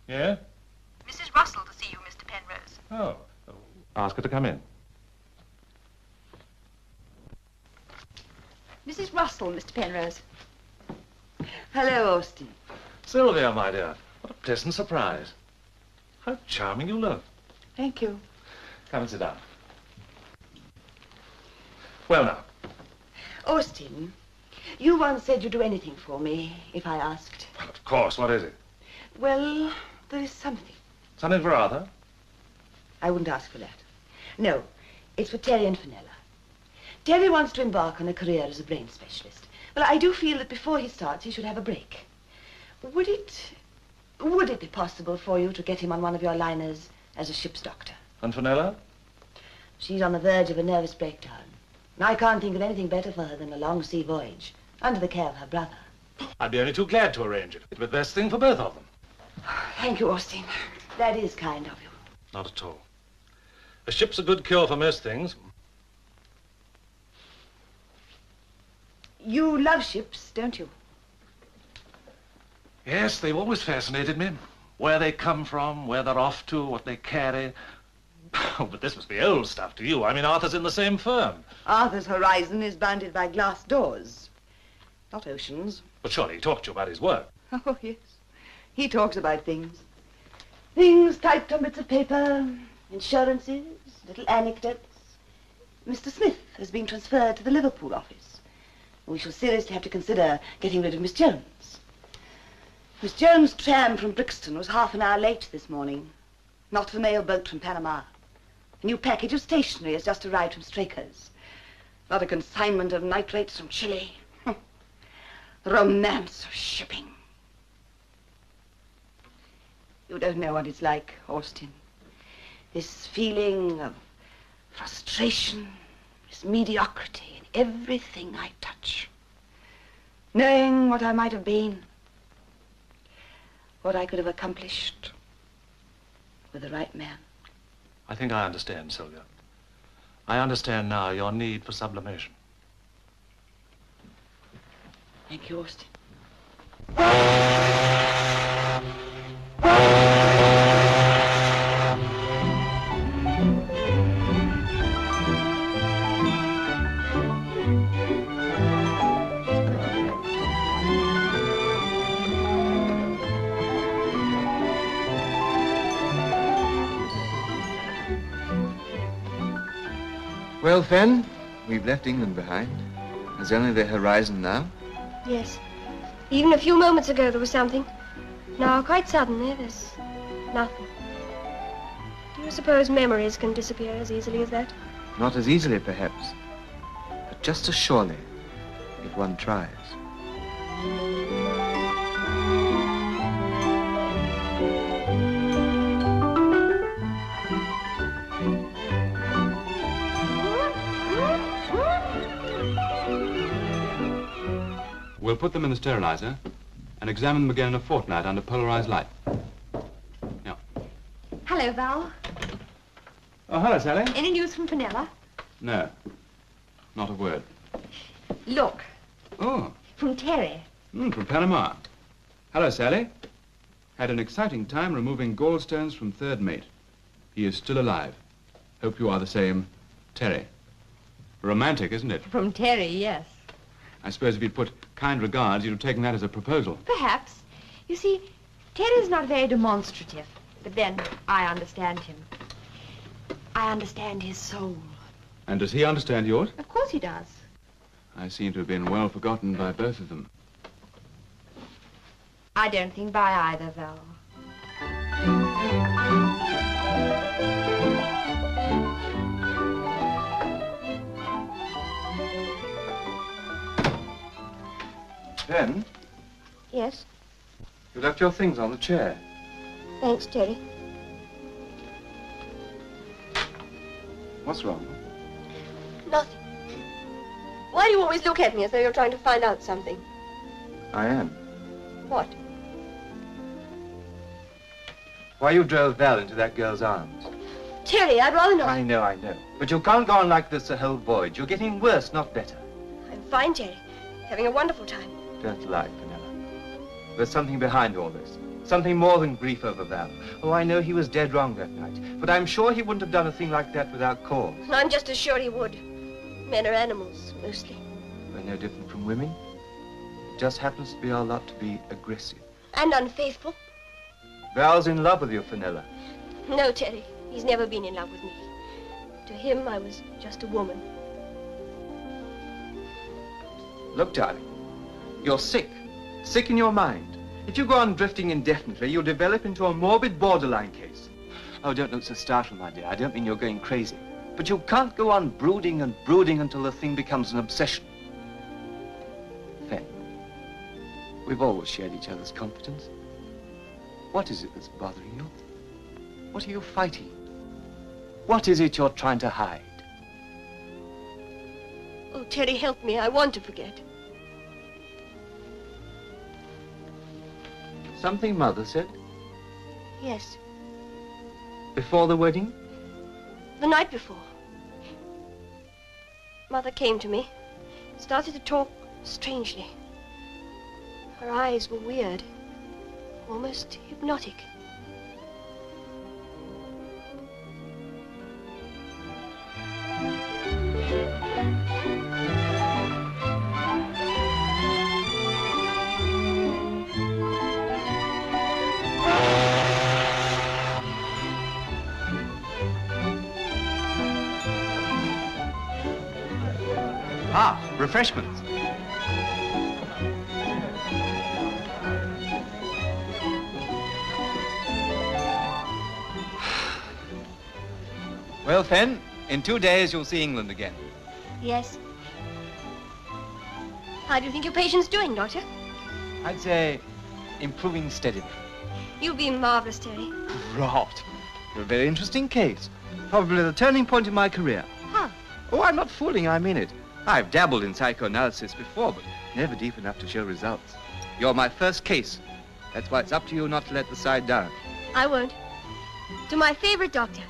Yeah? Mrs. Russell to see you, Mr. Penrose. Oh. Ask her to come in. Mrs. Russell, Mr. Penrose. Hello, Austin. Sylvia, my dear. What a pleasant surprise. How charming you look. Thank you. Come and sit down. Well, now. Austin, you once said you'd do anything for me if I asked. Well, of course. What is it? Well, there is something. Something for Arthur? I wouldn't ask for that. No, it's for Terry and Fenella. Terry wants to embark on a career as a brain specialist. Well, I do feel that before he starts, he should have a break. Would it be possible for you to get him on one of your liners as a ship's doctor? And Fenella? She's on the verge of a nervous breakdown. And I can't think of anything better for her than a long sea voyage, under the care of her brother. I'd be only too glad to arrange it. It'd be the best thing for both of them. Thank you, Austin. That is kind of you. Not at all. A ship's a good cure for most things. You love ships, don't you? Yes, they've always fascinated me. Where they come from, where they're off to, what they carry. Oh, but this must be old stuff to you. I mean, Arthur's in the same firm. Arthur's horizon is bounded by glass doors, not oceans. But surely he talked to you about his work. Oh, yes. He talks about things. Things typed on bits of paper, insurances, little anecdotes. Mr. Smith has been transferred to the Liverpool office. We shall seriously have to consider getting rid of Miss Jones. Miss Jones' tram from Brixton was half an hour late this morning. Not the mail boat from Panama. A new package of stationery has just arrived from Straker's. Not a consignment of nitrates from Chile. The romance of shipping. You don't know what it's like, Austin. This feeling of frustration, this mediocrity in everything I touch. Knowing what I might have been, what I could have accomplished with the right man. I think I understand, Sylvia. I understand now your need for sublimation. Thank you, Austin. Well, Fen, we've left England behind. There's only the horizon now. Yes. Even a few moments ago there was something. Now, quite suddenly, there's nothing. Do you suppose memories can disappear as easily as that? Not as easily, perhaps, but just as surely, if one tries. We'll put them in the sterilizer and examine them again in a fortnight under polarized light. Now. Hello, Val. Oh, hello, Sally. Any news from Fenella? No, not a word. Look, Oh, from Terry. from Panama. Hello, Sally. Had an exciting time removing gallstones from third mate. He is still alive. Hope you are the same, Terry. Romantic, isn't it? From Terry, yes. I suppose if you'd put kind regards, you'd have taken that as a proposal. Perhaps. You see, Terry's not very demonstrative, but then I understand him. I understand his soul. And does he understand yours? Of course he does. I seem to have been well forgotten by both of them. I don't think by either, Val. Ben, Yes. you left your things on the chair. Thanks, Terry. What's wrong? Nothing. Why do you always look at me as though you're trying to find out something? I am. What? Why you drove Val into that girl's arms. Terry, I'd rather not. I know. But you can't go on like this the whole voyage. You're getting worse, not better. I'm fine, Terry. Having a wonderful time. Don't lie, Fenella. There's something behind all this. Something more than grief over Val. Oh, I know he was dead wrong that night. But I'm sure he wouldn't have done a thing like that without cause. And I'm just as sure he would. Men are animals, mostly. We're no different from women. It just happens to be our lot to be aggressive. And unfaithful. Val's in love with you, Fenella. No, Terry. He's never been in love with me. To him, I was just a woman. Look, darling, you're sick. Sick in your mind. If you go on drifting indefinitely, you'll develop into a morbid borderline case. Oh, don't look so startled, my dear. I don't mean you're going crazy. But you can't go on brooding and brooding until the thing becomes an obsession. Fen, we've always shared each other's confidence. What is it that's bothering you? What are you fighting? What is it you're trying to hide? Oh, Terry, help me. I want to forget. Something Mother said Yes. before the wedding? The night before. Mother came to me. Started to talk strangely. Her eyes were weird. Almost hypnotic. Refreshments. Well, Fen, in 2 days you'll see England again. Yes. How do you think your patient's doing, Doctor? I'd say improving steadily. You've been marvelous, Terry. Rot. You're a very interesting case. Probably the turning point in my career. How? Oh, I'm not fooling, I mean it. I've dabbled in psychoanalysis before, but never deep enough to show results. You're my first case. That's why it's up to you not to let the side down. I won't. To my favorite doctor.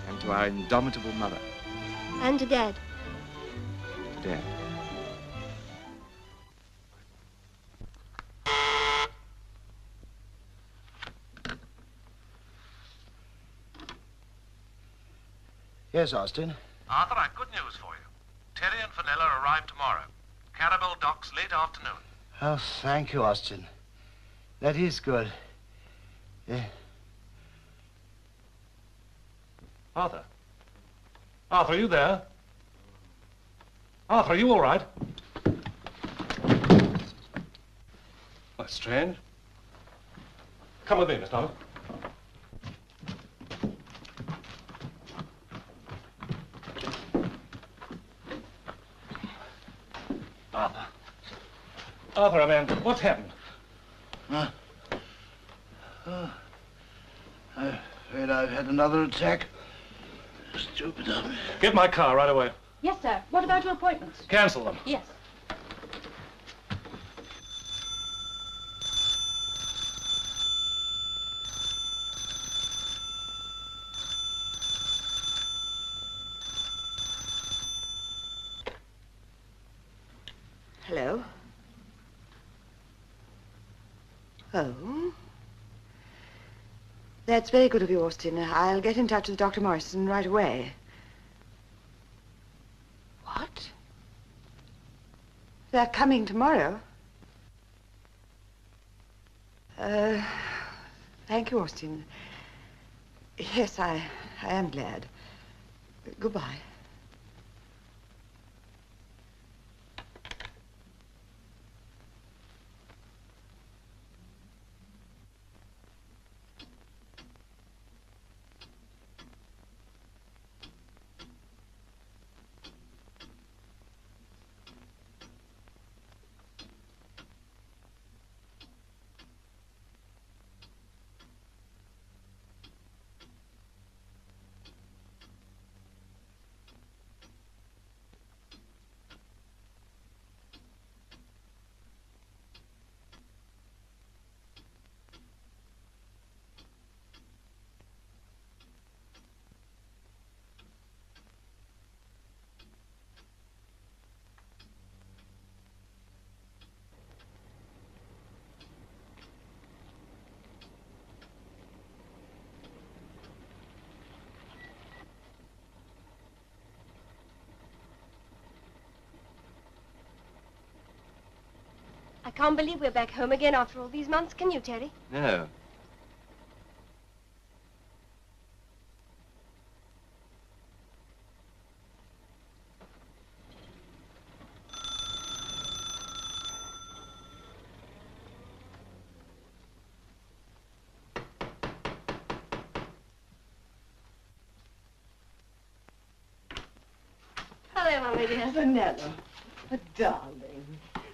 And to our indomitable mother. And to Dad. To Dad. Yes, Austin. Arthur, I've good news for you. Terry and Fenella arrive tomorrow. Carabel docks late afternoon. Oh, thank you, Austin. That is good. Arthur? Arthur, are you there? Arthur, are you all right? That's strange. Come with me, Miss Thomas. Arthur. Arthur, I mean, what's happened? I'm afraid I've had another attack. Stupid of me. Get my car right away. Yes, sir. What about your appointments? Cancel them. Yes. Hello? Oh? That's very good of you, Austin. I'll get in touch with Dr. Morrison right away. What? They're coming tomorrow? Thank you, Austin. Yes, I am glad. Goodbye. I can't believe we're back home again after all these months, can you, Terry? No. Hello, Mama dear. Fenella. A darling.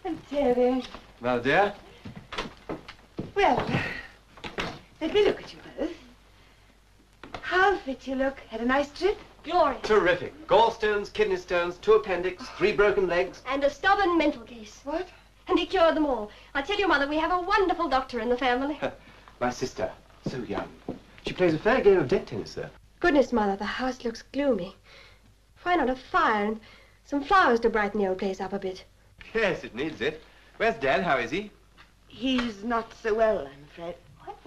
And Terry. Well, dear? Well, let me look at you both. How fit you look. Had a nice trip? Glorious. Terrific. Gallstones, kidney stones, 2 appendix, 3 broken legs. And a stubborn mental case. What? And he cured them all. I tell you, Mother, we have a wonderful doctor in the family. My sister, so young. She plays a fair game of deck tennis, sir. Goodness, Mother, the house looks gloomy. Why not a fire and some flowers to brighten the old place up a bit? Yes, it needs it. Where's Dad? How is he? He's not so well, I'm afraid. What?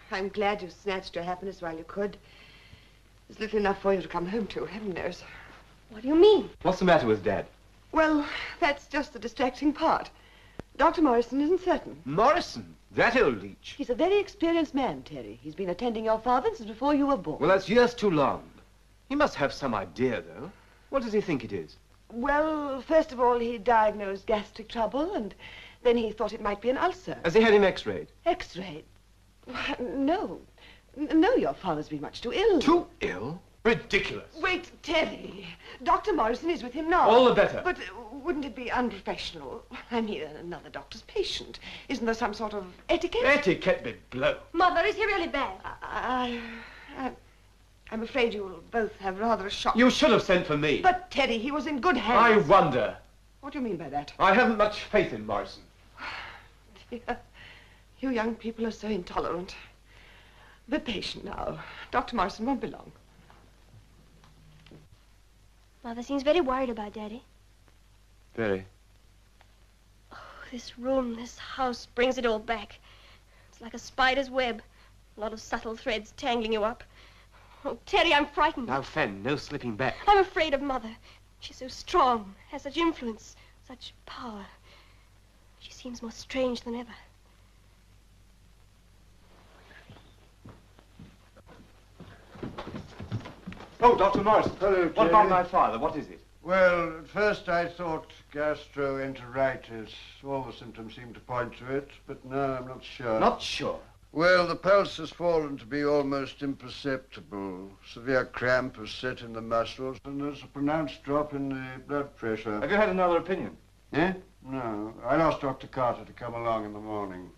I'm glad you snatched your happiness while you could. There's little enough for you to come home to, heaven knows. What do you mean? What's the matter with Dad? Well, that's just the distracting part. Dr. Morrison isn't certain. Morrison? That old leech. He's a very experienced man, Terry. He's been attending your father since before you were born. Well, that's years too long. He must have some idea, though. What does he think it is? Well, first of all, he diagnosed gastric trouble, and then he thought it might be an ulcer. Has he had him x-rayed? X-rayed? No. No, your father's been much too ill. Too ill? Ridiculous. Wait, Terry. Dr. Morrison is with him now. All the better. But wouldn't it be unprofessional? I'm here, another doctor's patient. Isn't there some sort of etiquette? Etiquette be blow. Mother, is he really bad? I'm afraid you'll both have rather a shock. You should have sent for me. But, Teddy, he was in good hands. I wonder. What do you mean by that? I haven't much faith in Morrison. Dear, you young people are so intolerant. Be patient now. Dr. Morrison won't be long. Mother seems very worried about Daddy. Very. Oh, this room, this house brings it all back. It's like a spider's web. A lot of subtle threads tangling you up. Oh, Terry, I'm frightened. Now, Fen, no slipping back. I'm afraid of Mother. She's so strong, has such influence, such power. She seems more strange than ever. Oh, Dr. Morrison. Hello, What about my father? What is it? Well, at first I thought gastroenteritis. All the symptoms seemed to point to it, but now I'm not sure. Not sure? Well, the pulse has fallen to be almost imperceptible. Severe cramp has set in the muscles, and there's a pronounced drop in the blood pressure. Have you had another opinion? Eh? No. I asked Dr. Carter to come along in the morning.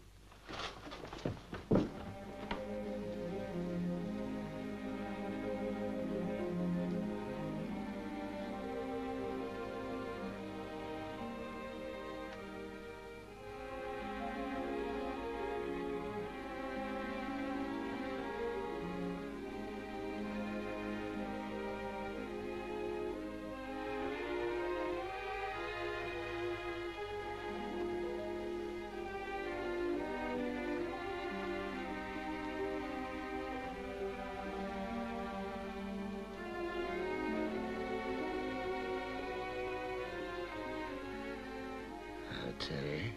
Terry.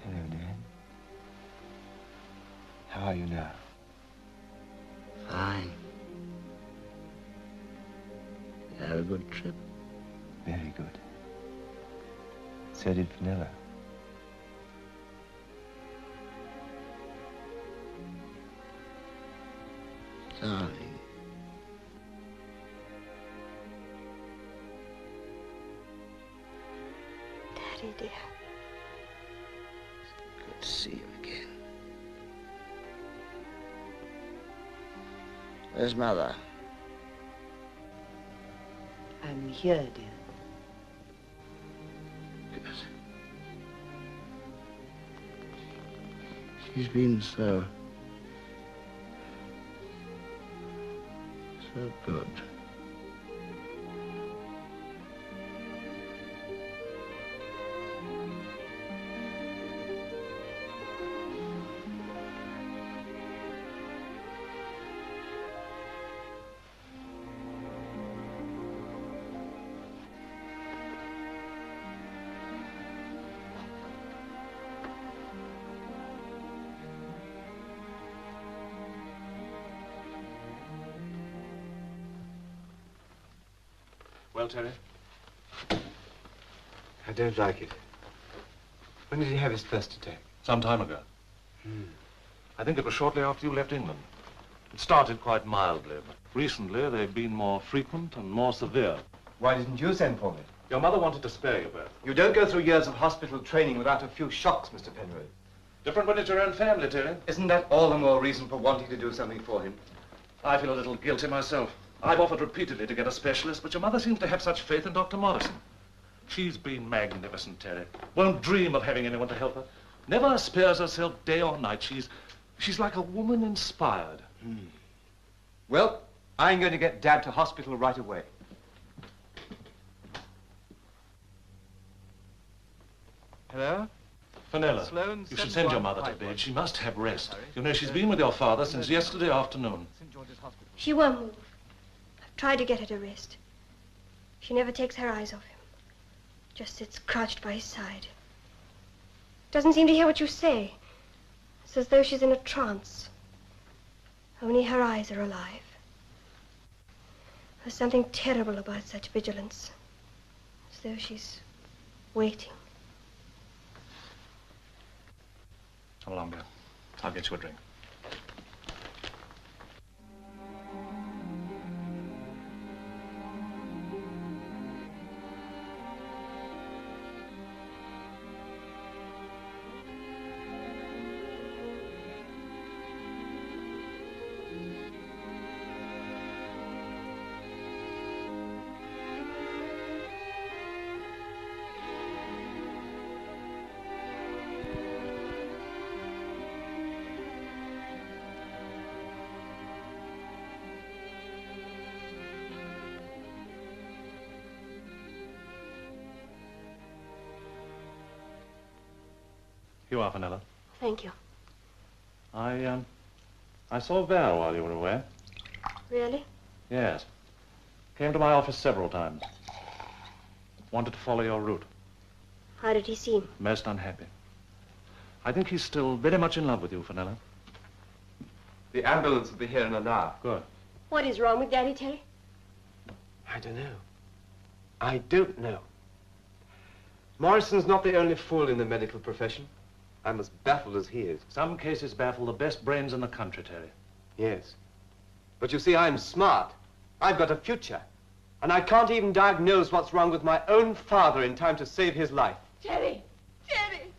Hello, Dad. How are you now? Fine. You had a good trip? Very good. So did Vanilla. Darling. Daddy, dear. Good to see you again. Where's Mother? I'm here, dear. Good. She's been so good. Well, Terry? I don't like it. When did he have his first attack? Some time ago. I think it was shortly after you left England. It started quite mildly, but recently they've been more frequent and more severe. Why didn't you send for me? Your mother wanted to spare you both. You don't go through years of hospital training without a few shocks, Mr. Penrose. Different when it's your own family, Terry. Isn't that all the more reason for wanting to do something for him? I feel a little guilty myself. I've offered repeatedly to get a specialist, but your mother seems to have such faith in Dr. Morrison. She's been magnificent, Terry. Won't dream of having anyone to help her. Never spares herself day or night. She's like a woman inspired. Well, I'm going to get Dad to hospital right away. Hello? Vanilla, Sloane, you should send your 71 mother to Pipeline. bed. She must have rest. You know, she's been with your father since yesterday afternoon. She won't move. I've tried to get her to rest. She never takes her eyes off him. Just sits crouched by his side. Doesn't seem to hear what you say. It's as though she's in a trance. Only her eyes are alive. There's something terrible about such vigilance. though she's waiting. Come along, dear. I'll get you a drink. You are, Fenella. Thank you. I saw Val while you were away. Really? Yes. Came to my office several times. Wanted to follow your route. How did he seem? Most unhappy. I think he's still very much in love with you, Fenella. The ambulance will be here in an hour. Good. What is wrong with Daddy, Terry? I don't know. I don't know. Morrison's not the only fool in the medical profession. I'm as baffled as he is. Some cases baffle the best brains in the country, Terry. Yes. But you see, I'm smart. I've got a future. And I can't even diagnose what's wrong with my own father in time to save his life. Terry! Terry!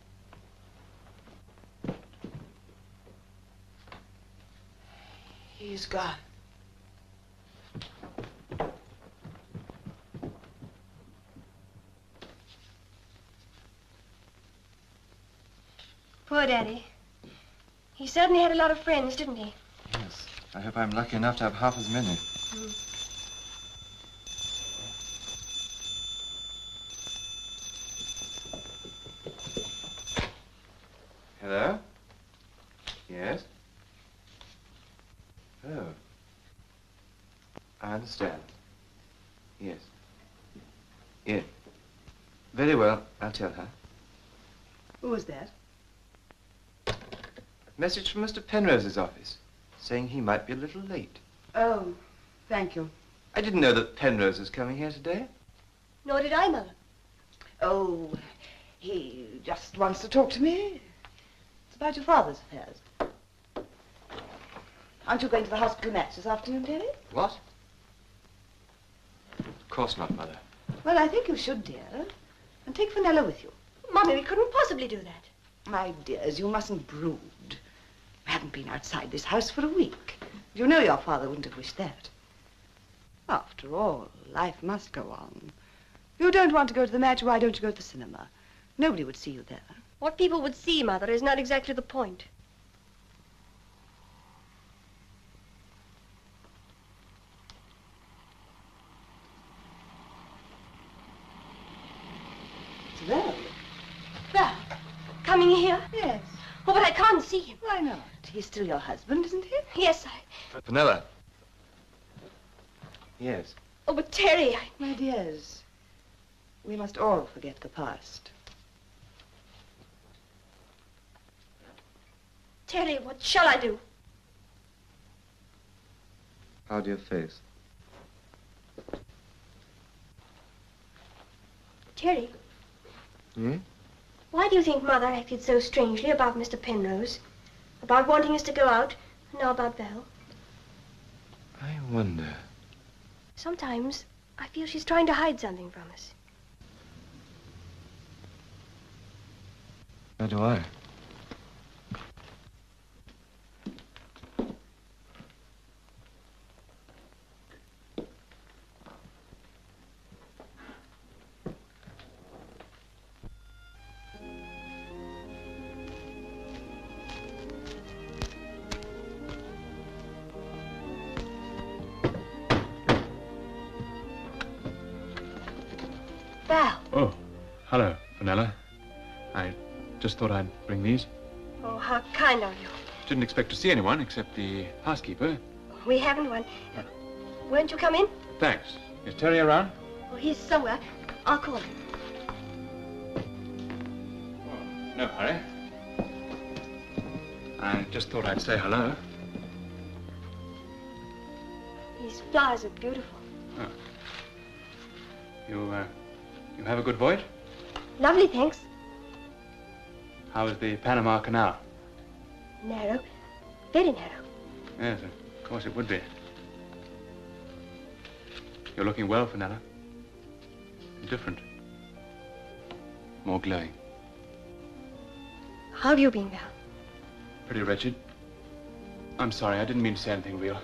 He's gone. Poor Daddy. He certainly had a lot of friends, didn't he? Yes. I hope I'm lucky enough to have half as many. Hello? Yes? Oh. I understand. Yes. Yes. Very well. I'll tell her. Who was that? Message from Mr. Penrose's office, saying he might be a little late. Oh, thank you. I didn't know that Penrose was coming here today. Nor did I, Mother. Oh, he just wants to talk to me. It's about your father's affairs. Aren't you going to the hospital match this afternoon, Terry? What? Of course not, Mother. Well, I think you should, dear. And take Fenella with you. Mommy, we couldn't possibly do that. My dears, you mustn't brood. We haven't been outside this house for a week. You know your father wouldn't have wished that. After all, life must go on. If you don't want to go to the match, why don't you go to the cinema? Nobody would see you there. What people would see, Mother, is not exactly the point. It's Val. Val, coming here? Yes. Oh, but I can't see him. Why not? He's still your husband, isn't he? Yes, Fenella. Yes. Oh, but Terry, My dears, we must all forget the past. Terry, what shall I do? How's your face? Terry, Hmm? why do you think Mother acted so strangely about Mr. Penrose? About wanting us to go out, and now about Val? I wonder. Sometimes I feel she's trying to hide something from us. So do I. Val. Oh, hello, Fenella. I just thought I'd bring these. Oh, how kind of you. Didn't expect to see anyone except the housekeeper. We haven't one. Won't you come in? Thanks. Is Terry around? Oh, he's somewhere. I'll call him. No hurry. I just thought I'd say hello. These flowers are beautiful. Oh. You You have a good voyage? Lovely, thanks. How was the Panama Canal? Narrow. Very narrow. Yes, of course it would be. You're looking well, Fenella. Different. More glowing. How have you been, Val? Pretty wretched. I'm sorry, I didn't mean to say anything real.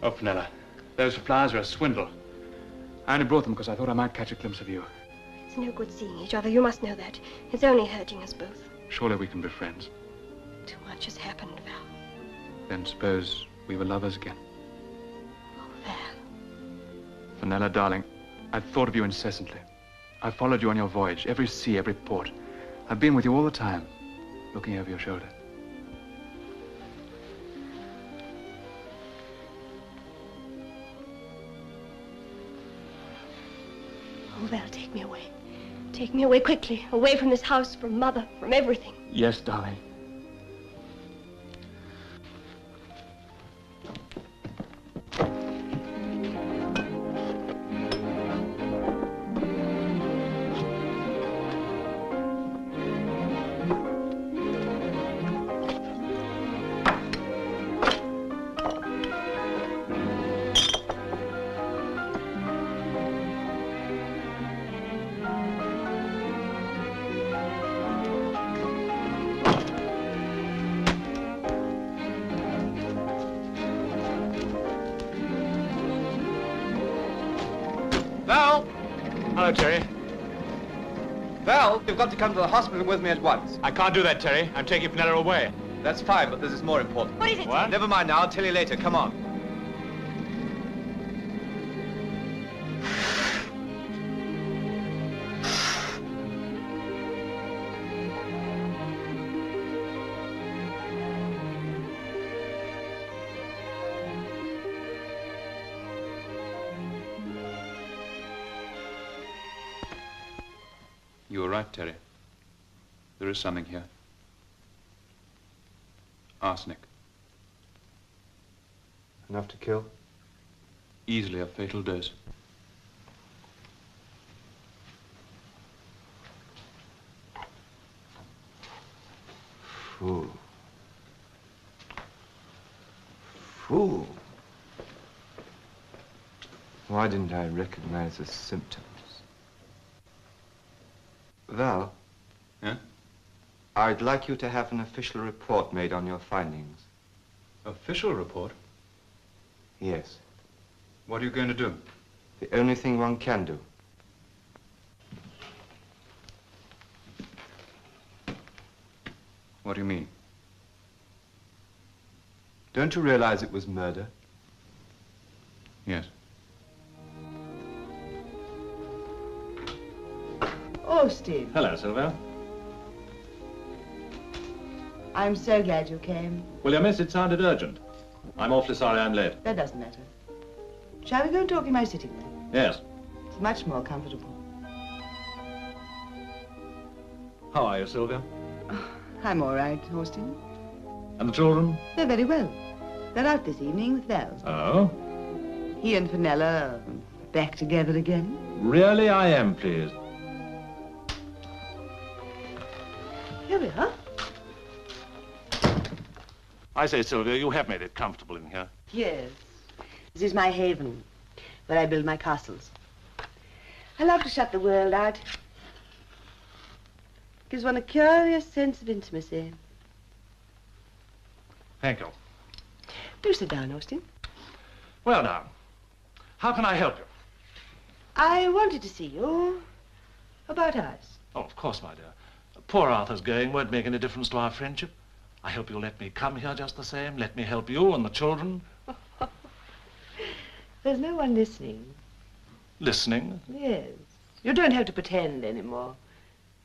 Oh, Fenella, those flowers are a swindle. I only brought them because I thought I might catch a glimpse of you. It's no good seeing each other. You must know that. It's only hurting us both. Surely we can be friends. Too much has happened, Val. Then suppose we were lovers again. Oh, Val. Fenella, darling, I've thought of you incessantly. I've followed you on your voyage, every sea, every port. I've been with you all the time, looking over your shoulder. Oh, Val, take me away. Take me away quickly. Away from this house, from Mother, from everything. Yes, darling. Val! Hello, Terry. Val, you've got to come to the hospital with me at once. I can't do that, Terry. I'm taking Fenella away. That's fine, but this is more important. What is it? What? Never mind now, I'll tell you later. Come on. You were right, Terry. There is something here. Arsenic. Enough to kill? Easily a fatal dose. Fool. Fool. Why didn't I recognize the symptoms? Val? Yeah? I'd like you to have an official report made on your findings. Official report? Yes. What are you going to do? The only thing one can do. What do you mean? Don't you realize it was murder? Yes. Austin. Hello, Sylvia. I'm so glad you came. Well, your message sounded urgent. I'm awfully sorry I'm late. That doesn't matter. Shall we go and talk in my sitting room? Yes. It's much more comfortable. How are you, Sylvia? I'm all right, Austin. And the children? They're very well. They're out this evening with Val. Oh? He and Fenella are back together again. Really, I am pleased. Here we are. I say, Sylvia, you have made it comfortable in here. Yes. This is my haven, where I build my castles. I love to shut the world out. Gives one a curious sense of intimacy. Thank you. Do sit down, Austin. Well, now, how can I help you? I wanted to see you about us. Oh, of course, my dear. Poor Arthur's going won't make any difference to our friendship. I hope you'll let me come here just the same. Let me help you and the children. There's no one listening. Listening? Yes. You don't have to pretend anymore.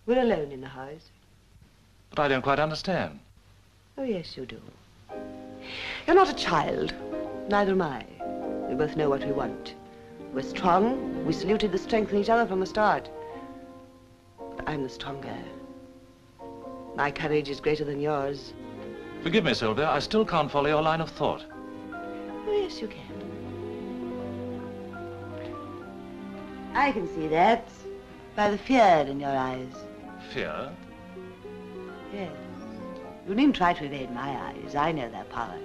We're alone in the house. But I don't quite understand. Oh, yes, you do. You're not a child. Neither am I. We both know what we want. We're strong. We saluted the strength in each other from the start. But I'm the stronger. My courage is greater than yours. Forgive me, Sylvia, I still can't follow your line of thought. Oh, yes, you can. I can see that by the fear in your eyes. Fear? Yes. You needn't try to evade my eyes. I know their power.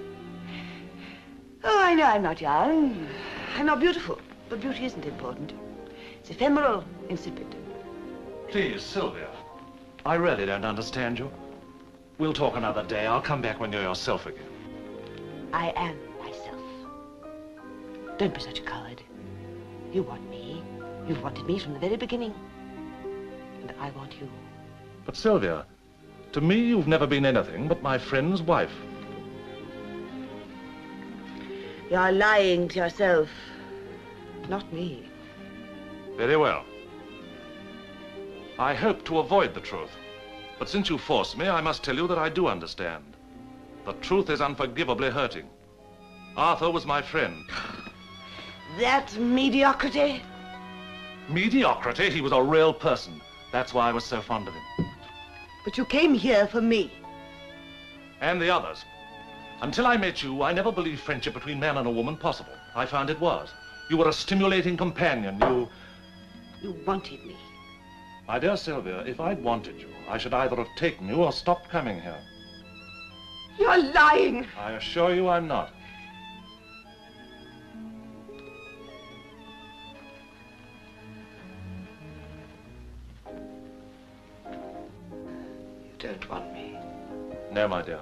Oh, I know I'm not young. I'm not beautiful. But beauty isn't important. It's ephemeral, insipid. Please, Sylvia. I really don't understand you. We'll talk another day. I'll come back when you're yourself again. I am myself. Don't be such a coward. You want me. You've wanted me from the very beginning. And I want you. But Sylvia, to me you've never been anything but my friend's wife. You're lying to yourself. Not me. Very well. I hope to avoid the truth. But since you force me, I must tell you that I do understand. The truth is unforgivably hurting. Arthur was my friend. That mediocrity? Mediocrity? He was a real person. That's why I was so fond of him. But you came here for me. And the others. Until I met you, I never believed friendship between man and a woman possible. I found it was. You were a stimulating companion. You wanted me. My dear Sylvia, if I'd wanted you, I should either have taken you or stopped coming here. You're lying. I assure you I'm not. You don't want me. No, my dear.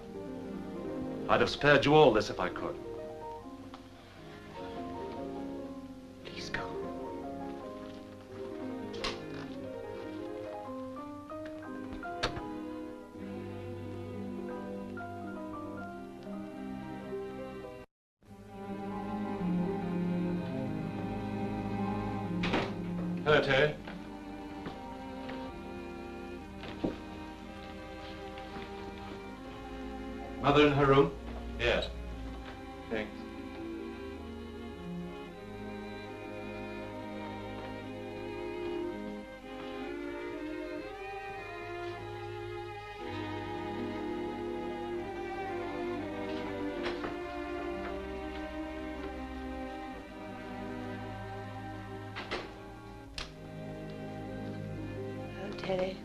I'd have spared you all this if I could. Please go. Hello, Terry. Mother in her room? Yes. Thanks. Oh, Terry.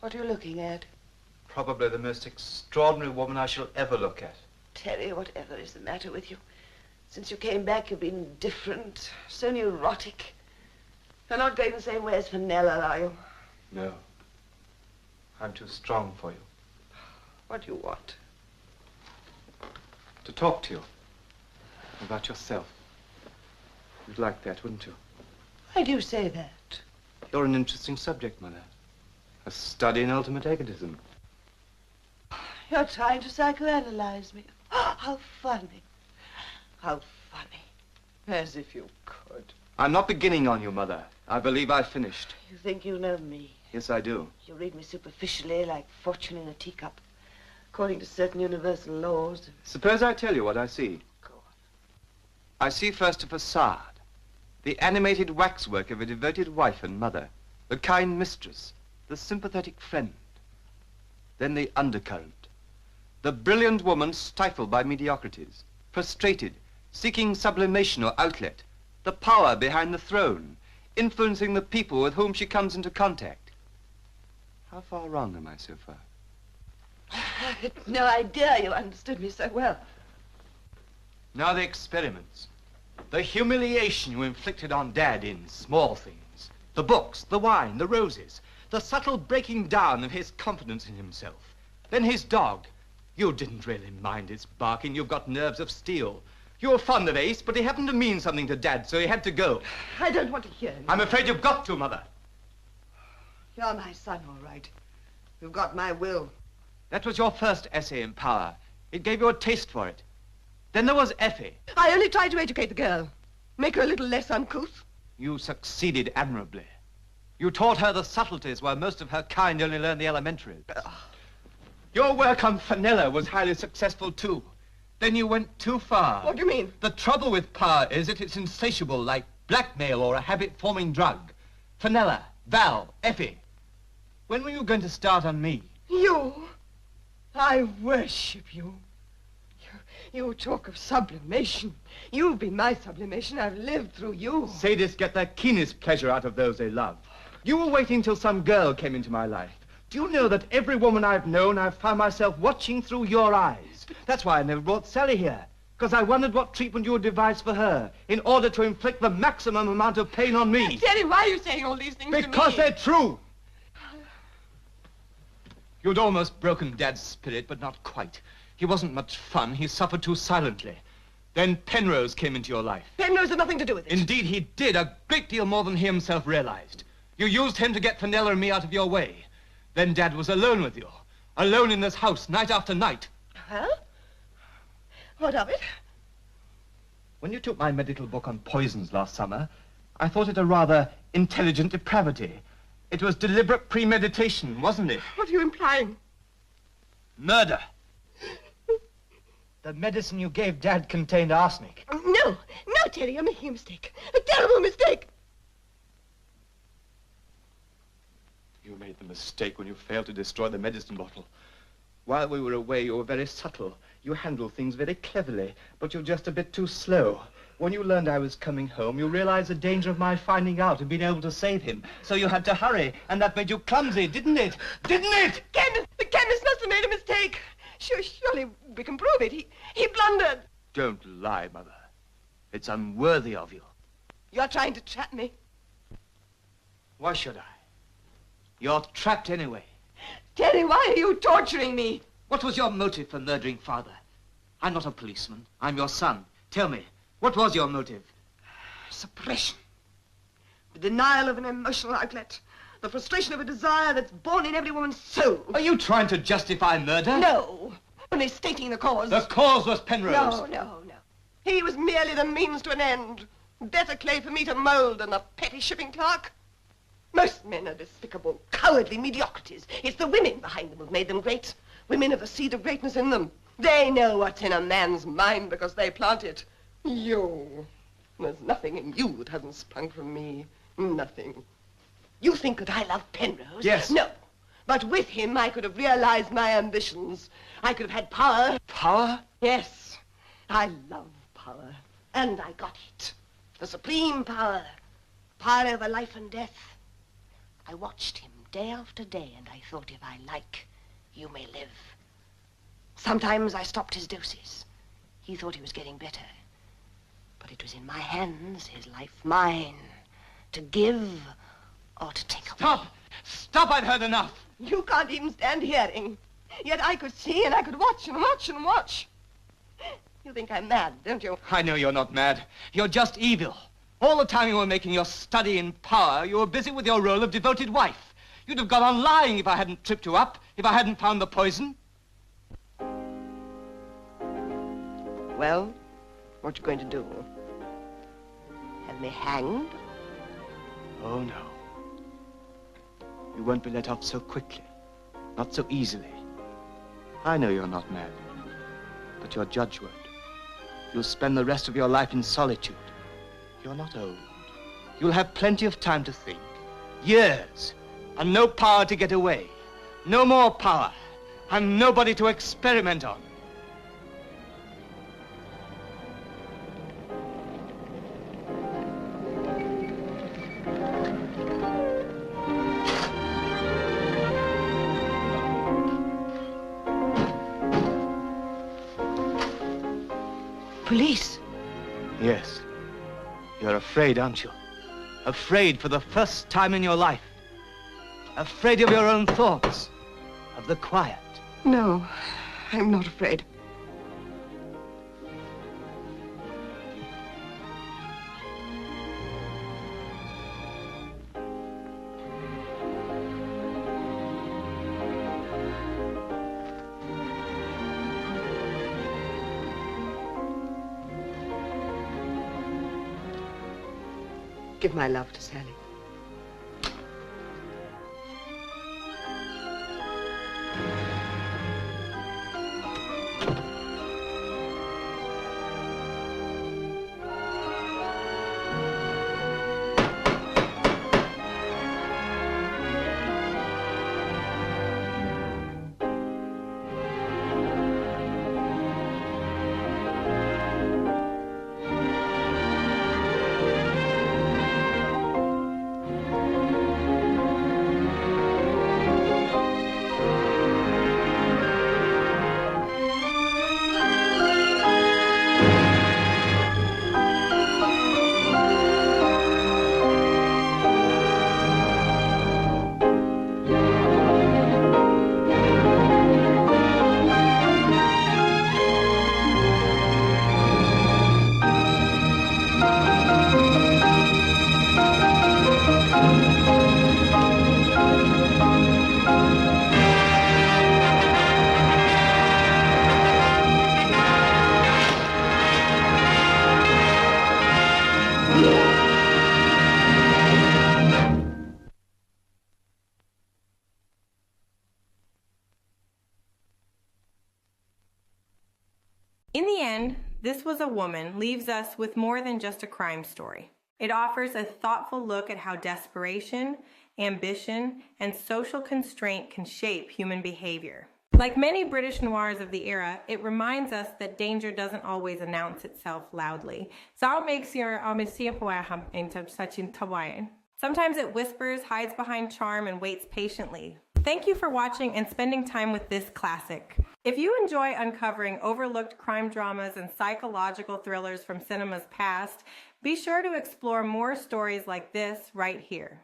What are you looking at? Probably the most extraordinary woman I shall ever look at. Terry, whatever is the matter with you? Since you came back, you've been different, so neurotic. You're not going the same way as Fenella, are you? No. I'm too strong for you. What do you want? To talk to you. About yourself. You'd like that, wouldn't you? Why do you say that? You're an interesting subject, Mother. A study in ultimate egotism. You're trying to psychoanalyze me. How funny. How funny. As if you could. I'm not beginning on you, Mother. I believe I've finished. You think you know me. Yes, I do. You read me superficially, like fortune in a teacup, according to certain universal laws. Suppose I tell you what I see. Go on. I see first a facade. The animated waxwork of a devoted wife and mother. The kind mistress. The sympathetic friend. Then the undercurrent. The brilliant woman stifled by mediocrities. Frustrated. Seeking sublimation or outlet. The power behind the throne. Influencing the people with whom she comes into contact. How far wrong am I so far? I had no idea you understood me so well. Now the experiments. The humiliation you inflicted on Dad in small things. The books, the wine, the roses. The subtle breaking down of his confidence in himself. Then his dog. You didn't really mind its barking. You've got nerves of steel. You were fond of Ace, but he happened to mean something to Dad, so he had to go. I don't want to hear him. I'm afraid you've got to, Mother. You're my son, all right. You've got my will. That was your first essay in Power. It gave you a taste for it. Then there was Effie. I only tried to educate the girl. Make her a little less uncouth. You succeeded admirably. You taught her the subtleties where most of her kind only learn the elementaries. Your work on Fenella was highly successful, too. Then you went too far. What do you mean? The trouble with Power is that it's insatiable, like blackmail or a habit-forming drug. Fenella, Val, Effie. When were you going to start on me? You? I worship you. You talk of sublimation. You've been my sublimation. I've lived through you. Sadists get their keenest pleasure out of those they love. You were waiting till some girl came into my life. Do you know that every woman I've known, I've found myself watching through your eyes? That's why I never brought Sally here. Because I wondered what treatment you would devise for her in order to inflict the maximum amount of pain on me. Terry, why are you saying all these things to me? Because they're true. You'd almost broken Dad's spirit, but not quite. He wasn't much fun. He suffered too silently. Then Penrose came into your life. Penrose had nothing to do with it. Indeed, he did, a great deal more than he himself realized. You used him to get Fenella and me out of your way. Then Dad was alone with you. Alone in this house, night after night. Huh? What of it? When you took my medical book on poisons last summer, I thought it a rather intelligent depravity. It was deliberate premeditation, wasn't it? What are you implying? Murder. The medicine you gave Dad contained arsenic. No, Terry, you're making a mistake. A terrible mistake. You made the mistake when you failed to destroy the medicine bottle. While we were away, you were very subtle. You handled things very cleverly, but you're just a bit too slow. When you learned I was coming home, you realized the danger of my finding out and being able to save him. So you had to hurry, and that made you clumsy, didn't it? Didn't it? The chemist must have made a mistake. Surely we can prove it. He blundered. Don't lie, Mother. It's unworthy of you. You're trying to trap me. Why should I? You're trapped anyway. Terry, why are you torturing me? What was your motive for murdering Father? I'm not a policeman. I'm your son. Tell me, what was your motive? Suppression. The denial of an emotional outlet. The frustration of a desire that's born in every woman's soul. Are you trying to justify murder? No. Only stating the cause. The cause was Penrose. No. He was merely the means to an end. Better clay for me to mold than the petty shipping clerk. Most men are despicable, cowardly mediocrities. It's the women behind them who've made them great. Women have the seed of greatness in them. They know what's in a man's mind because they plant it. You. There's nothing in you that hasn't sprung from me. Nothing. You think that I love Penrose? Yes. No. But with him, I could have realized my ambitions. I could have had power. Power? Yes. I love power. And I got it. The supreme power. Power over life and death. I watched him day after day, and I thought, if I like, you may live. Sometimes I stopped his doses. He thought he was getting better. But it was in my hands, his life mine, to give or to take away. Stop! Stop, I've heard enough. You can't even stand hearing. Yet I could see and I could watch and watch and watch. You think I'm mad, don't you? I know you're not mad. You're just evil. All the time you were making your study in power, you were busy with your role of devoted wife. You'd have gone on lying if I hadn't tripped you up, if I hadn't found the poison. Well, what you going to do? Have me hanged? Oh, no. You won't be let off so quickly. Not so easily. I know you're not mad. But your judge won't. You'll spend the rest of your life in solitude. You're not old. You'll have plenty of time to think. Years. And no power to get away. No more power. And nobody to experiment on. Police? Yes. You're afraid, aren't you? Afraid for the first time in your life. Afraid of your own thoughts. Of the quiet. No, I'm not afraid. Give my love to Sally. In the end, This Was a Woman leaves us with more than just a crime story. It offers a thoughtful look at how desperation, ambition, and social constraint can shape human behavior. Like many British noirs of the era, it reminds us that danger doesn't always announce itself loudly. Sometimes it whispers, hides behind charm, and waits patiently. Thank you for watching and spending time with this classic. If you enjoy uncovering overlooked crime dramas and psychological thrillers from cinema's past, be sure to explore more stories like this right here.